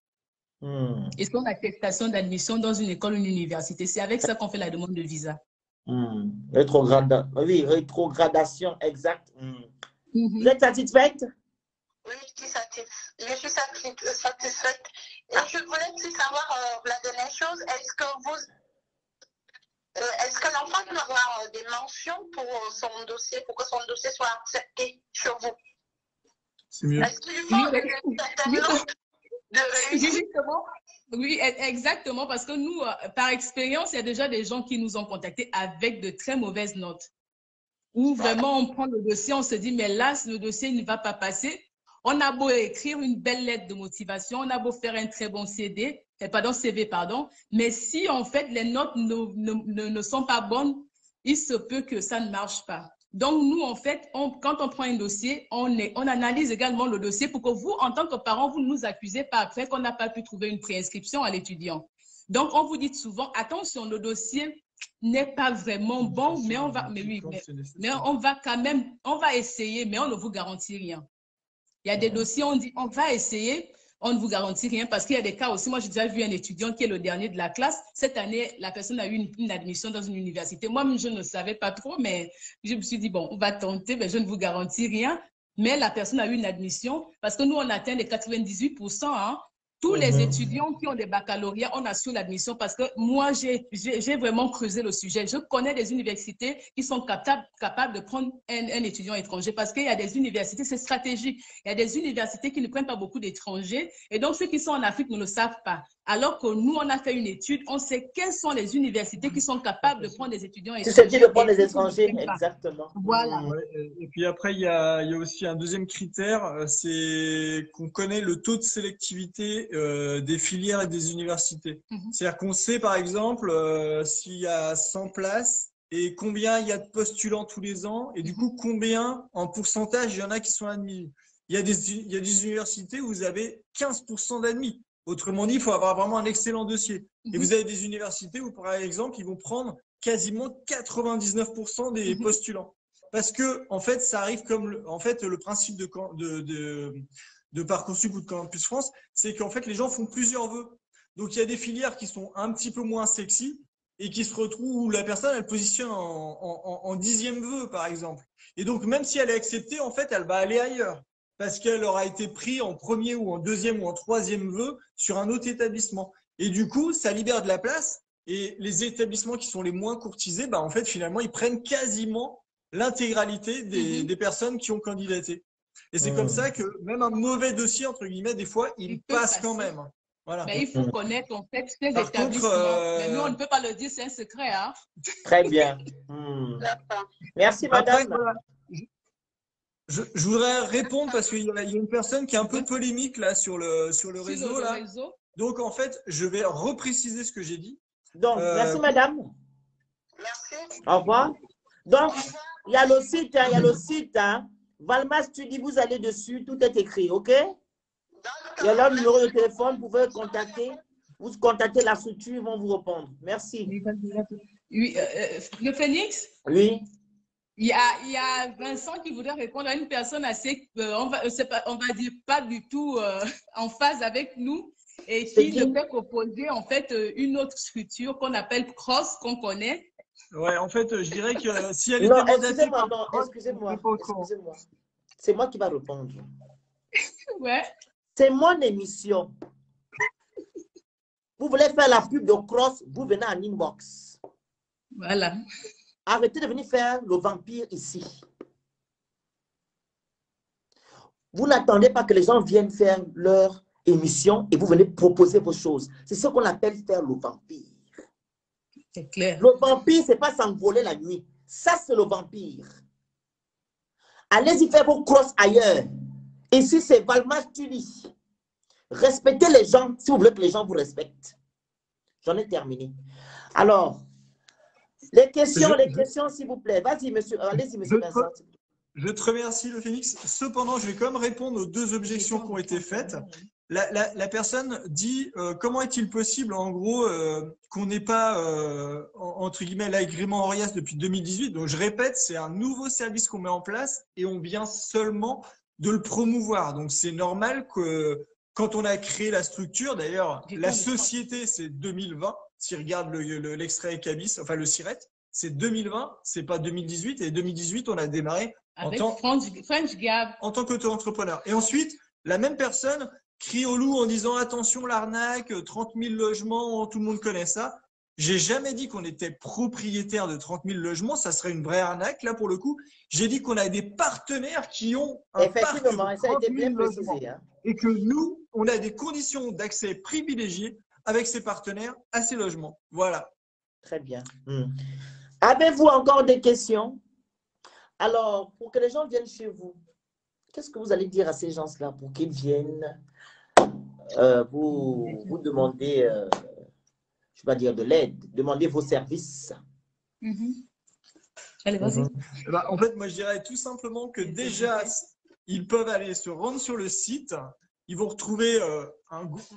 et son attestation d'admission dans une école ou une université. C'est avec ça qu'on fait la demande de visa. Rétrogradation, exact. Vous êtes satisfaite? Oui, je suis satisfaite. Et je voulais aussi savoir la dernière chose, est-ce que l'enfant doit avoir des mentions pour son dossier, pour que son dossier soit accepté chez vous? C'est mieux. Est-ce qu'il faut Oui, exactement, parce que nous, par expérience, il y a déjà des gens qui nous ont contactés avec de très mauvaises notes. Où vraiment on prend le dossier, on se dit, mais là, le dossier ne va pas passer. On a beau écrire une belle lettre de motivation, on a beau faire un très bon CV, mais si en fait les notes ne sont pas bonnes, il se peut que ça ne marche pas. Donc, nous, en fait, quand on prend un dossier, on analyse également le dossier pour que vous, en tant que parents, vous ne nous accusez pas après qu'on n'a pas pu trouver une préinscription à l'étudiant. Donc, on vous dit souvent, attention, le dossier n'est pas vraiment bon, mais on va, mais on va quand même, on va essayer, mais on ne vous garantit rien. Il y a des dossiers, on dit, on va essayer, on ne vous garantit rien parce qu'il y a des cas aussi. Moi, j'ai déjà vu un étudiant qui est le dernier de la classe. Cette année, la personne a eu une admission dans une université. Moi-même, je ne savais pas trop, mais je me suis dit, bon, on va tenter, mais je ne vous garantis rien. Mais la personne a eu une admission parce que nous, on atteint les 98%. Hein. Tous les étudiants qui ont des baccalauréats, on assure l'admission parce que moi, j'ai vraiment creusé le sujet. Je connais des universités qui sont capables de prendre un étudiant étranger parce qu'il y a des universités, c'est stratégique. Il y a des universités qui ne prennent pas beaucoup d'étrangers et donc ceux qui sont en Afrique ne le savent pas. Alors que nous, on a fait une étude, on sait quelles sont les universités qui sont capables de prendre des étudiants étrangers. C'est de prendre des étrangers, exactement. Voilà. Et puis après, il y a aussi un deuxième critère, c'est qu'on connaît le taux de sélectivité des filières et des universités. C'est-à-dire qu'on sait, par exemple, s'il y a 100 places et combien il y a de postulants tous les ans et du coup, combien en pourcentage il y en a qui sont admis. Il y a des universités où vous avez 15% d'admis. Autrement dit, il faut avoir vraiment un excellent dossier. Et vous avez des universités où, par exemple, ils vont prendre quasiment 99% des postulants. Parce que, en fait, ça arrive comme le principe de Parcoursup ou de Campus France, c'est qu'en fait, les gens font plusieurs vœux. Donc, il y a des filières qui sont un petit peu moins sexy et qui se retrouvent où la personne, elle positionne en 10e vœu, par exemple. Et donc, même si elle est acceptée, en fait, elle va aller ailleurs. Parce qu'elle aura été prise en premier ou en deuxième ou en troisième vœu sur un autre établissement. Et du coup, ça libère de la place. Et les établissements qui sont les moins courtisés, en fait, finalement, ils prennent quasiment l'intégralité des personnes qui ont candidaté. Et c'est comme ça que même un mauvais dossier, entre guillemets, des fois, il passe quand même. Voilà. Mais il faut connaître, en fait, ces établissements. Mais nous, on ne peut pas le dire, c'est un secret. Hein. Très bien. Merci, madame. Après, voilà. Je voudrais répondre parce qu'il y a une personne qui est un peu polémique là sur le réseau. Donc, en fait, je vais repréciser ce que j'ai dit. Donc, merci, madame. Merci. Au revoir. Donc, il y a le site, hein. Valmas, tu dis, vous allez dessus, tout est écrit, OK? Il y a leur numéro de téléphone, vous pouvez contacter. Vous contactez la structure, ils vont vous répondre. Merci. Oui, le Phoenix? Oui. Il y a Vincent qui voudrait répondre à une personne assez, on va dire, pas du tout en phase avec nous et qui ne fait qu'opposer en fait une autre structure qu'on appelle Cross, qu'on connaît. Ouais, en fait, je dirais que si elle est mandatée par excusez-moi. C'est moi qui va répondre. Ouais. C'est mon émission. Vous voulez faire la pub de Cross, vous venez en inbox. Voilà. Arrêtez de venir faire le vampire ici. Vous n'attendez pas que les gens viennent faire leur émission et vous venez proposer vos choses. C'est ce qu'on appelle faire le vampire. C'est clair. Le vampire, ce n'est pas s'envoler la nuit. Ça, c'est le vampire. Allez-y faire vos crosses ailleurs. Ici, c'est Valmas Tuli. Respectez les gens si vous voulez que les gens vous respectent. J'en ai terminé. Alors, les questions, s'il vous plaît. Vas-y, monsieur. Allez-y, monsieur Vincent. Je te remercie, le Phoenix. Cependant, je vais quand même répondre aux deux objections qui ont été faites. La personne dit comment est-il possible, en gros, qu'on n'ait pas, entre guillemets, l'agrément ORIAS depuis 2018. Donc, je répète, c'est un nouveau service qu'on met en place et on vient seulement de le promouvoir. Donc, c'est normal que quand on a créé la structure, d'ailleurs, la société, c'est 2020. Si on regarde l'extrait Cabis, enfin le SIRET, c'est 2020, c'est pas 2018. Et 2018, on a démarré avec French Gab en tant qu'auto-entrepreneur. Et ensuite, la même personne crie au loup en disant attention l'arnaque, 30 000 logements, tout le monde connaît ça. J'ai jamais dit qu'on était propriétaire de 30 000 logements. Ça serait une vraie arnaque, là, pour le coup. J'ai dit qu'on a des partenaires qui ont un parc de 30 ça a été 000 bien logements. précisé. Hein. Et que nous, on a des conditions d'accès privilégiées avec ces partenaires à ces logements. Voilà. Très bien. Avez-vous encore des questions? Alors, pour que les gens viennent chez vous, qu'est-ce que vous allez dire à ces gens-là pour qu'ils viennent vous demander, je ne vais pas dire de l'aide, demander vos services? Allez, vas-y. En fait, moi, je dirais tout simplement que déjà, ils peuvent aller se rendre sur le site. Ils vont retrouver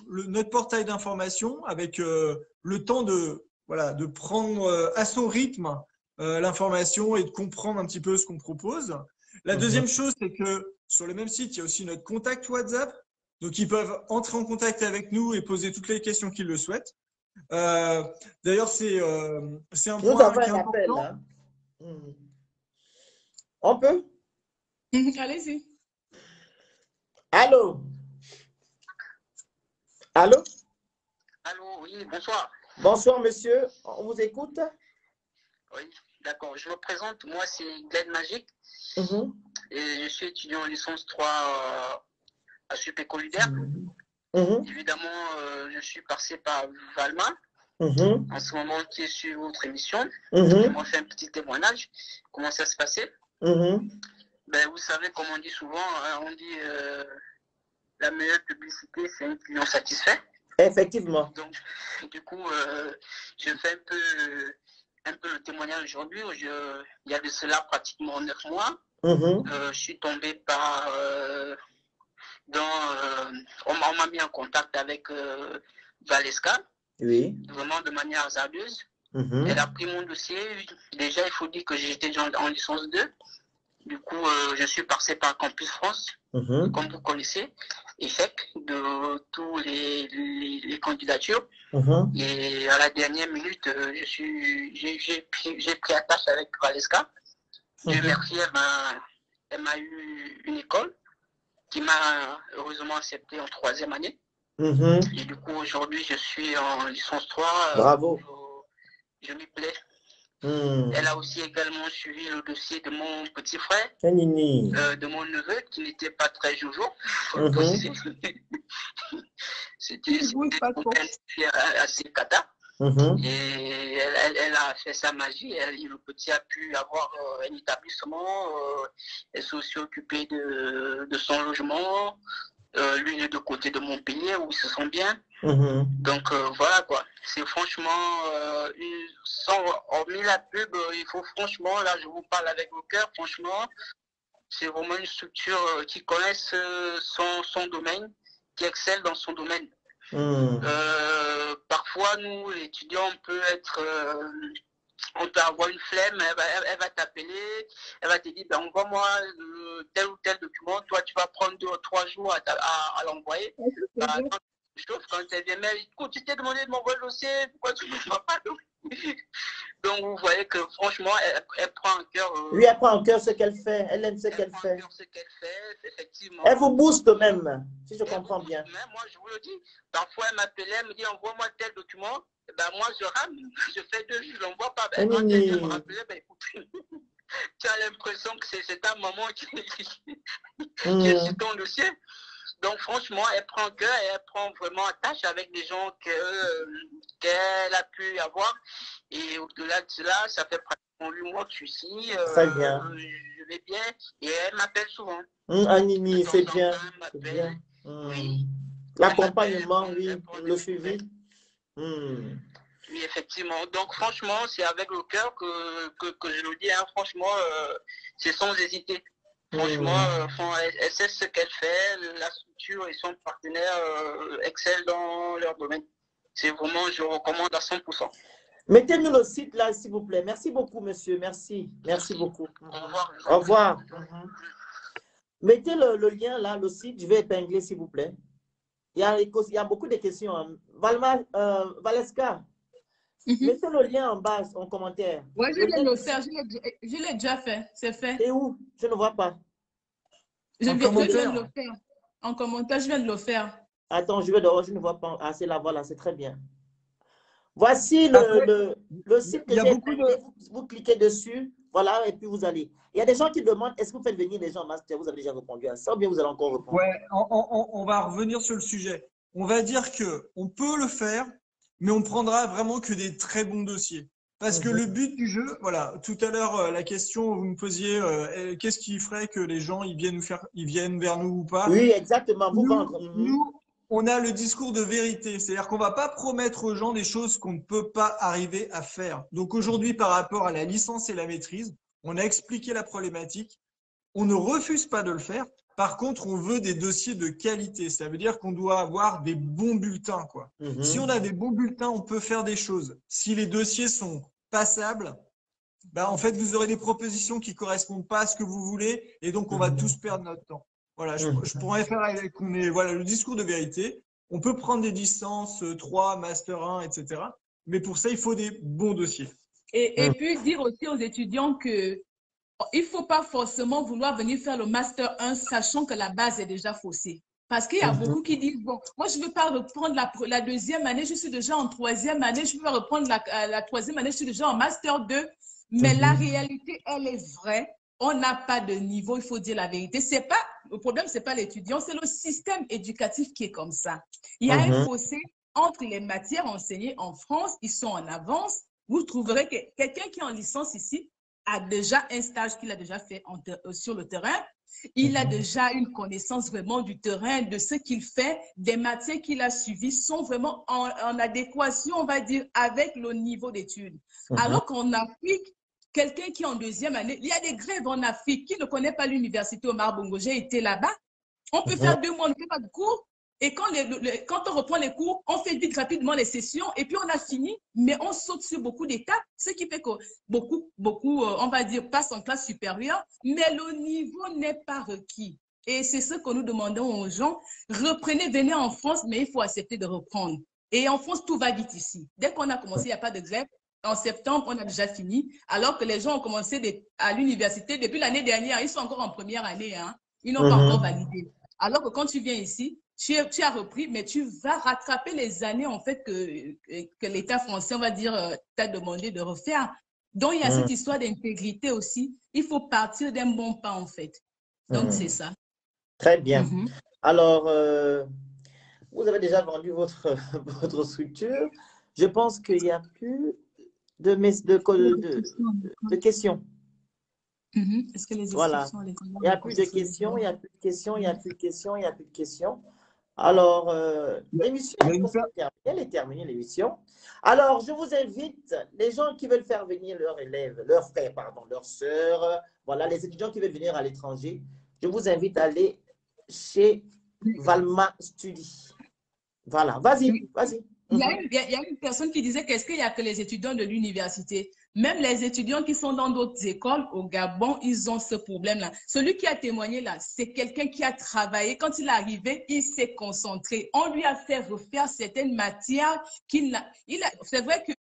notre portail d'information avec le temps de prendre à son rythme l'information et de comprendre un petit peu ce qu'on propose. La deuxième chose, c'est que sur le même site, il y a aussi notre contact WhatsApp. Donc, ils peuvent entrer en contact avec nous et poser toutes les questions qu'ils le souhaitent. D'ailleurs, c'est un point qui est important. Hein. On peut? Allez-y. Allô? Allô? Allô, oui, bonsoir. Bonsoir, monsieur. On vous écoute? Oui, d'accord. Je me présente. Moi, c'est Glenn Magic. Et je suis étudiant en licence 3 à Supécolidaire. Évidemment, je suis passé par Valma. En ce moment, qui est sur votre émission. Moi, je fais un petit témoignage. Comment ça se passait? Ben, vous savez, comme on dit souvent, on dit la meilleure publicité, c'est un client satisfait. Effectivement. Donc, du coup, je fais un peu le témoignage aujourd'hui. Il y a de cela pratiquement 9 mois. Je suis tombé par... on m'a mis en contact avec Valeska. Oui. Vraiment de manière hasardeuse. Elle a pris mon dossier. Déjà, il faut dire que j'étais en licence 2. Du coup, je suis passé par Campus France, comme vous connaissez, ESSEC, de tous les candidatures. Et à la dernière minute, j'ai pris attache avec Valeska. Dieu merci, elle m'a eu une école qui m'a heureusement accepté en 3e année. Et du coup, aujourd'hui, je suis en licence 3. Bravo. Je m'y plais. Elle a aussi également suivi le dossier de mon petit frère, de mon neveu, qui n'était pas très joujou. C'était assez cata. Et elle a fait sa magie. Le petit a pu avoir un établissement. Elle s'est aussi occupée de son logement. Lui, il est de côté de Montpellier, où il se sent bien. Donc, voilà quoi. C'est franchement, hormis la pub, il faut franchement, là, je vous parle avec le cœur, franchement, c'est vraiment une structure qui connaît son domaine, qui excelle dans son domaine. Parfois, nous, les étudiants, on peut avoir une flemme, elle va t'appeler, elle va te dire, ben, envoie-moi tel ou tel document, toi tu vas prendre 2 ou 3 jours à l'envoyer. Quand elle vient, mais écoute, tu t'es demandé de m'envoyer le dossier, pourquoi tu ne m'envoies pas? Donc vous voyez que franchement, elle prend en cœur. Oui, elle prend en cœur ce qu'elle fait, elle aime ce qu'elle fait. Elle prend en cœur ce qu'elle fait, effectivement. Elle vous booste même, si je comprends bien. Même, moi, je vous le dis. Parfois, elle m'appelait, elle me dit, envoie-moi tel document. Ben, moi, je rame, je fais 2 jours, je ne l'envoie pas. Ben, quand elle vient me rappeler, ben, écoute, tu as l'impression que c'est ta maman qui est sur ton dossier. Donc, franchement, elle prend cœur et elle prend vraiment attache avec des gens qu'elle a pu avoir. Et au-delà de cela, ça fait pratiquement 8 mois que je suis ici. Très bien. Je vais bien et elle m'appelle souvent. Anini, c'est bien. Bien. Oui. L'accompagnement, oui, le suivi. Oui, effectivement. Donc, franchement, c'est avec le cœur que je le dis. Hein. Franchement, c'est sans hésiter. Franchement, elle sait ce qu'elle fait. La structure et son partenaire excellent dans leur domaine. C'est vraiment, je recommande à 100%. Mettez-nous le site là, s'il vous plaît. Merci beaucoup, monsieur. Merci. Merci beaucoup. Au revoir. Au revoir. Mettez le lien là, le site. Je vais épingler, s'il vous plaît. Il y a beaucoup de questions. Hein. Valeska, mettez le lien en bas, en commentaire. Oui, je viens de le faire. Je l'ai déjà fait. C'est fait. Et où? Je ne vois pas. Je viens de le faire. En commentaire, je viens de le faire. Attends, je vais dehors, je ne vois pas. Ah, c'est là, voilà, c'est très bien. Voici Après, le site que il y a j'ai beaucoup de... vous cliquez dessus, voilà, et puis vous allez. Il y a des gens qui demandent, est-ce que vous faites venir les gens en master? Vous avez déjà répondu à ça ou bien vous allez encore répondre? Ouais, on va revenir sur le sujet. On va dire que on peut le faire, mais on prendra vraiment que des très bons dossiers. Parce que le but du jeu, voilà, tout à l'heure, la question, vous me posiez, qu'est-ce qui ferait que les gens ils viennent vers nous ou pas? Oui, exactement, vous Nous, vendre. nous, on a le discours de vérité. C'est-à-dire qu'on va pas promettre aux gens des choses qu'on ne peut pas arriver à faire. Donc aujourd'hui, par rapport à la licence et la maîtrise, on a expliqué la problématique. On ne refuse pas de le faire. Par contre, on veut des dossiers de qualité. Ça veut dire qu'on doit avoir des bons bulletins, quoi. Si on a des bons bulletins, on peut faire des choses. Si les dossiers sont passables, bah, en fait, vous aurez des propositions qui correspondent pas à ce que vous voulez et donc on va tous perdre notre temps. Voilà, je pourrais faire qu'on ait voilà, le discours de vérité. On peut prendre des licences 3, Master 1, etc. Mais pour ça, il faut des bons dossiers. Et puis dire aussi aux étudiants que il ne faut pas forcément vouloir venir faire le Master 1 sachant que la base est déjà faussée. Parce qu'il y a beaucoup qui disent, bon, moi, je ne veux pas reprendre la deuxième année, je suis déjà en troisième année, je ne veux pas reprendre la troisième année, je suis déjà en Master 2. Mais la réalité, elle est vraie. On n'a pas de niveau, il faut dire la vérité. Le problème, ce n'est pas l'étudiant, c'est le système éducatif qui est comme ça. Il y a un fossé entre les matières enseignées en France, ils sont en avance. Vous trouverez que quelqu'un qui est en licence ici a déjà un stage qu'il a déjà fait sur le terrain. Il a déjà une connaissance vraiment du terrain, de ce qu'il fait. Des matières qu'il a suivies sont vraiment en adéquation, on va dire, avec le niveau d'études. Alors qu'en Afrique, quelqu'un qui est en deuxième année, il y a des grèves en Afrique. Qui ne connaît pas l'université Omar Bongo? J'ai été là-bas. On peut faire 2 mois, on ne fait pas de cours. Et quand on reprend les cours, on fait vite rapidement les sessions et puis on a fini, mais on saute sur beaucoup d'étapes, ce qui fait que beaucoup, on va dire, passent en classe supérieure, mais le niveau n'est pas requis. Et c'est ce que nous demandons aux gens. Reprenez, venez en France, mais il faut accepter de reprendre. Et en France, tout va vite ici. Dès qu'on a commencé, il n'y a pas de grève. En septembre, on a déjà fini, alors que les gens ont commencé à l'université depuis l'année dernière. Ils sont encore en première année, hein. Ils n'ont pas encore validé. Alors que quand tu viens ici, tu as repris, mais tu vas rattraper les années en fait que l'État français, on va dire, t'a demandé de refaire. Donc, il y a cette histoire d'intégrité aussi. Il faut partir d'un bon pas en fait. Donc, c'est ça. Très bien. Alors, vous avez déjà vendu votre structure. Je pense qu'il n'y a plus de questions. Est-ce que les voilà. Il n'y a plus de questions, il n'y a plus de questions, il n'y a plus de questions, il n'y a plus de questions. Alors, l'émission, elle est terminée, l'émission. Alors, je vous invite, les gens qui veulent faire venir leurs élèves, leurs frères, pardon, leurs sœurs, voilà, les étudiants qui veulent venir à l'étranger, je vous invite à aller chez Valma Study. Voilà, vas-y, vas-y. Il y a une personne qui disait qu'est-ce qu'il n'y a que les étudiants de l'université. Même les étudiants qui sont dans d'autres écoles au Gabon, ils ont ce problème-là. Celui qui a témoigné là, c'est quelqu'un qui a travaillé. Quand il est arrivé, il s'est concentré. On lui a fait refaire certaines matières qu'il n'a. C'est vrai que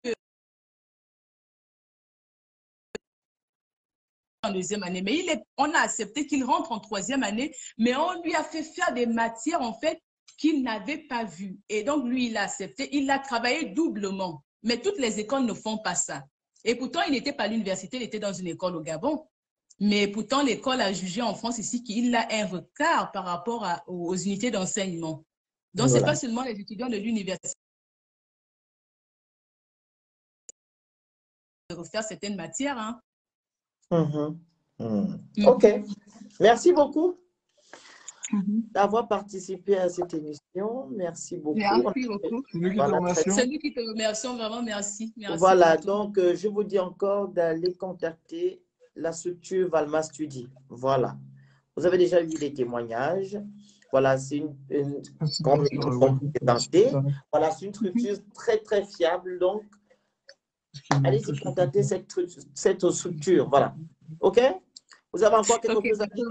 en deuxième année, mais on a accepté qu'il rentre en troisième année, mais on lui a fait faire des matières en fait qu'il n'avait pas vues. Et donc, lui, il a accepté, il a travaillé doublement. Mais toutes les écoles ne font pas ça. Et pourtant, il n'était pas à l'université, il était dans une école au Gabon. Mais pourtant, l'école a jugé en France ici qu'il a un retard par rapport aux unités d'enseignement. Donc, ce n'est pas seulement les étudiants de l'université de refaire certaines matières. Hein. OK. Merci beaucoup d'avoir participé à cette émission. Merci beaucoup. Merci beaucoup. C'est nous qui te remercions, vraiment, merci. Voilà, donc je vous dis encore d'aller contacter la structure Valma Study. Voilà. Vous avez déjà eu des témoignages. Voilà, c'est une voilà, c'est une structure très, très fiable. Donc, allez-y contacter cette structure. Voilà. OK? Vous avez encore quelque chose à dire?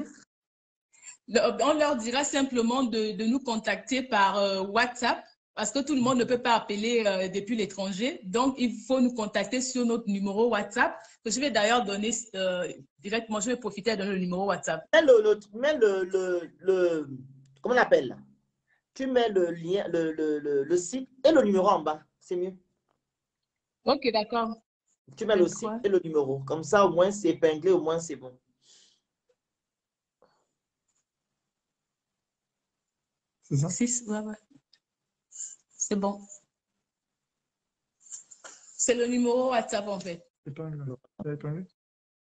On leur dira simplement de nous contacter par WhatsApp parce que tout le monde ne peut pas appeler depuis l'étranger. Donc, il faut nous contacter sur notre numéro WhatsApp que je vais d'ailleurs donner directement. Je vais profiter de donner le numéro WhatsApp. Comment on appelle? Tu mets le lien, le site et le numéro en bas. C'est mieux. Ok, d'accord. Tu mets le site et le numéro. Comme ça, au moins, c'est épinglé, au moins, c'est bon. C'est ça? 6, ouais. C'est bon. C'est le numéro WhatsApp, en fait. Épingle. Épinglé?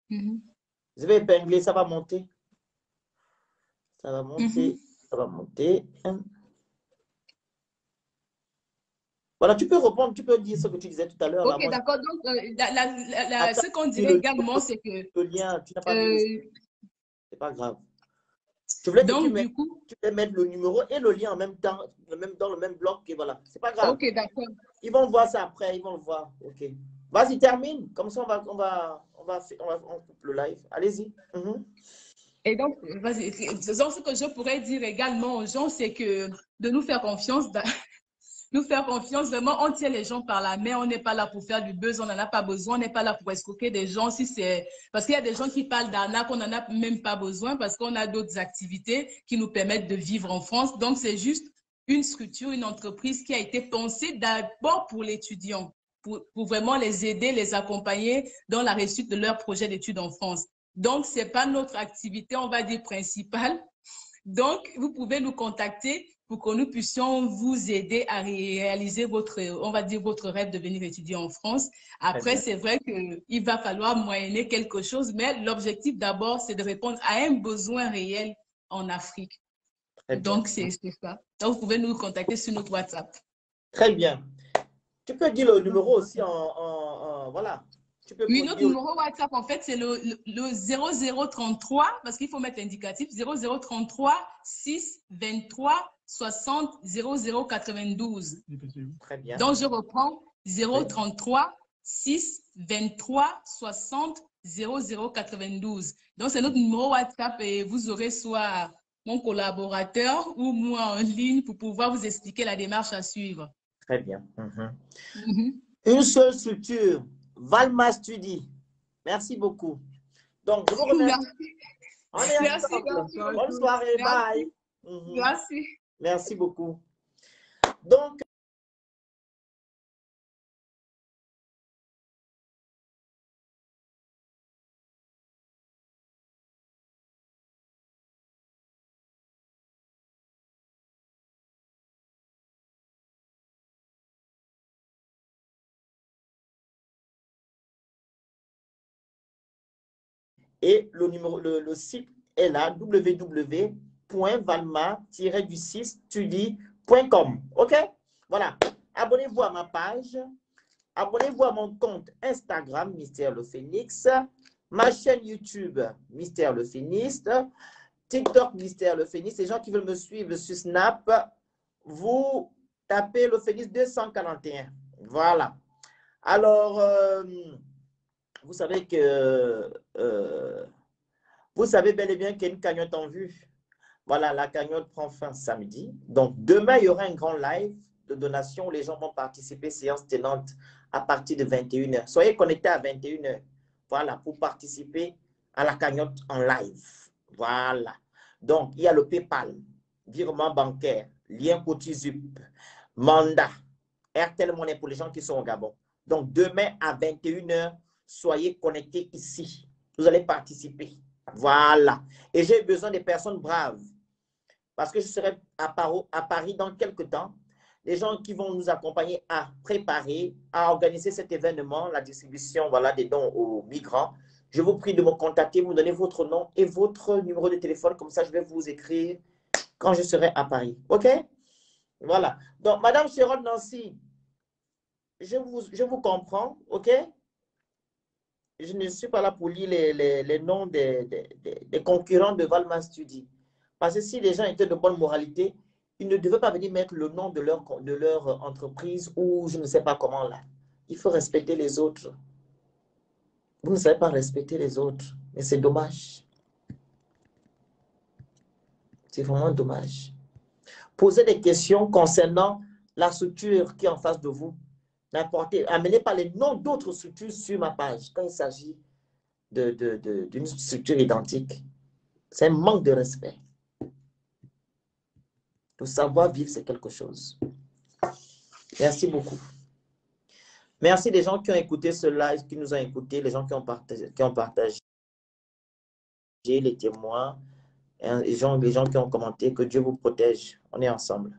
Je vais épingler, ça va monter. Ça va monter. Ça va monter. Voilà, tu peux répondre, tu peux dire ce que tu disais tout à l'heure. Ok, d'accord. Donc, ce qu'on dirait également, c'est que... Le lien, tu n'as pas mis. C'est pas grave. Je voulais que tu peux mettre le numéro et le lien en même temps, dans le même bloc. Et voilà, c'est pas grave. Ok, d'accord. Ils vont voir ça après, ils vont le voir. Ok. Vas-y, termine. Comme ça, on coupe le live. Allez-y. Et donc, vas-y. Donc, ce que je pourrais dire également aux gens, c'est que de nous faire confiance. Nous faire confiance, vraiment, on tient les gens par la main, on n'est pas là pour faire du buzz, on n'en a pas besoin, on n'est pas là pour escroquer des gens. Si c'est parce qu'il y a des gens qui parlent d'arnaque, on n'en a même pas besoin parce qu'on a d'autres activités qui nous permettent de vivre en France. Donc, c'est juste une structure, une entreprise qui a été pensée d'abord pour l'étudiant, pour vraiment les aider, les accompagner dans la réussite de leur projet d'études en France. Donc, ce n'est pas notre activité, on va dire, principale. Donc, vous pouvez nous contacter pour que nous puissions vous aider à réaliser votre, on va dire, votre rêve de venir étudier en France. Après, c'est vrai qu'il va falloir moyenner quelque chose, mais l'objectif d'abord, c'est de répondre à un besoin réel en Afrique. Donc, c'est ça. Donc, vous pouvez nous contacter sur notre WhatsApp. Très bien. Tu peux dire le numéro aussi voilà. Oui, notre numéro WhatsApp, en fait, c'est le 0033, parce qu'il faut mettre l'indicatif, 0033 6 23 60 0092. Très bien. Donc, je reprends 033 6 23 60 0092. Donc, c'est notre numéro WhatsApp et vous aurez soit mon collaborateur ou moi en ligne pour pouvoir vous expliquer la démarche à suivre. Très bien. Une seule structure. Valma Studi. Merci beaucoup. Donc, je vous remercie. On est merci. Bonne soirée. Bye. Merci. Merci beaucoup. Donc, et le site est là, www.valma-du6studi.com. OK? Voilà. Abonnez-vous à ma page. Abonnez-vous à mon compte Instagram, Mystère le Phénix. Ma chaîne YouTube, Mystère le Phénix. TikTok, Mystère le Phénix. Les gens qui veulent me suivre sur Snap, vous tapez le Phénix 241. Voilà. Alors, vous savez que vous savez bel et bien qu'il y a une cagnotte en vue. Voilà, la cagnotte prend fin samedi. Donc, demain, il y aura un grand live de donation où les gens vont participer, séance tenante, à partir de 21h. Soyez connectés à 21h. Voilà, pour participer à la cagnotte en live. Voilà. Donc, il y a le PayPal, virement bancaire, lien Cotizup, mandat, RTL Monnaie pour les gens qui sont au Gabon. Donc, demain à 21h, soyez connectés ici. Vous allez participer. Voilà. Et j'ai besoin des personnes braves. Parce que je serai à Paris dans quelques temps. Les gens qui vont nous accompagner à préparer, à organiser cet événement, la distribution voilà, des dons aux migrants. Je vous prie de me contacter, vous me donnez votre nom et votre numéro de téléphone. Comme ça, je vais vous écrire quand je serai à Paris. OK? Voilà. Donc, Madame Sharon Nancy, je vous comprends. OK? Je ne suis pas là pour lire les noms des concurrents de Valma Studi. Parce que si les gens étaient de bonne moralité, ils ne devaient pas venir mettre le nom de leur entreprise ou je ne sais pas comment là. Il faut respecter les autres. Vous ne savez pas respecter les autres. Mais c'est dommage. C'est vraiment dommage. Posez des questions concernant la structure qui est en face de vous. Amenez pas les noms d'autres structures sur ma page quand il s'agit d'une structure identique. C'est un manque de respect. Le savoir-vivre, c'est quelque chose. Merci beaucoup. Merci les gens qui ont écouté ce live, qui nous ont écoutés, les gens qui ont partagé les témoins, hein, les gens qui ont commenté. Que Dieu vous protège. On est ensemble.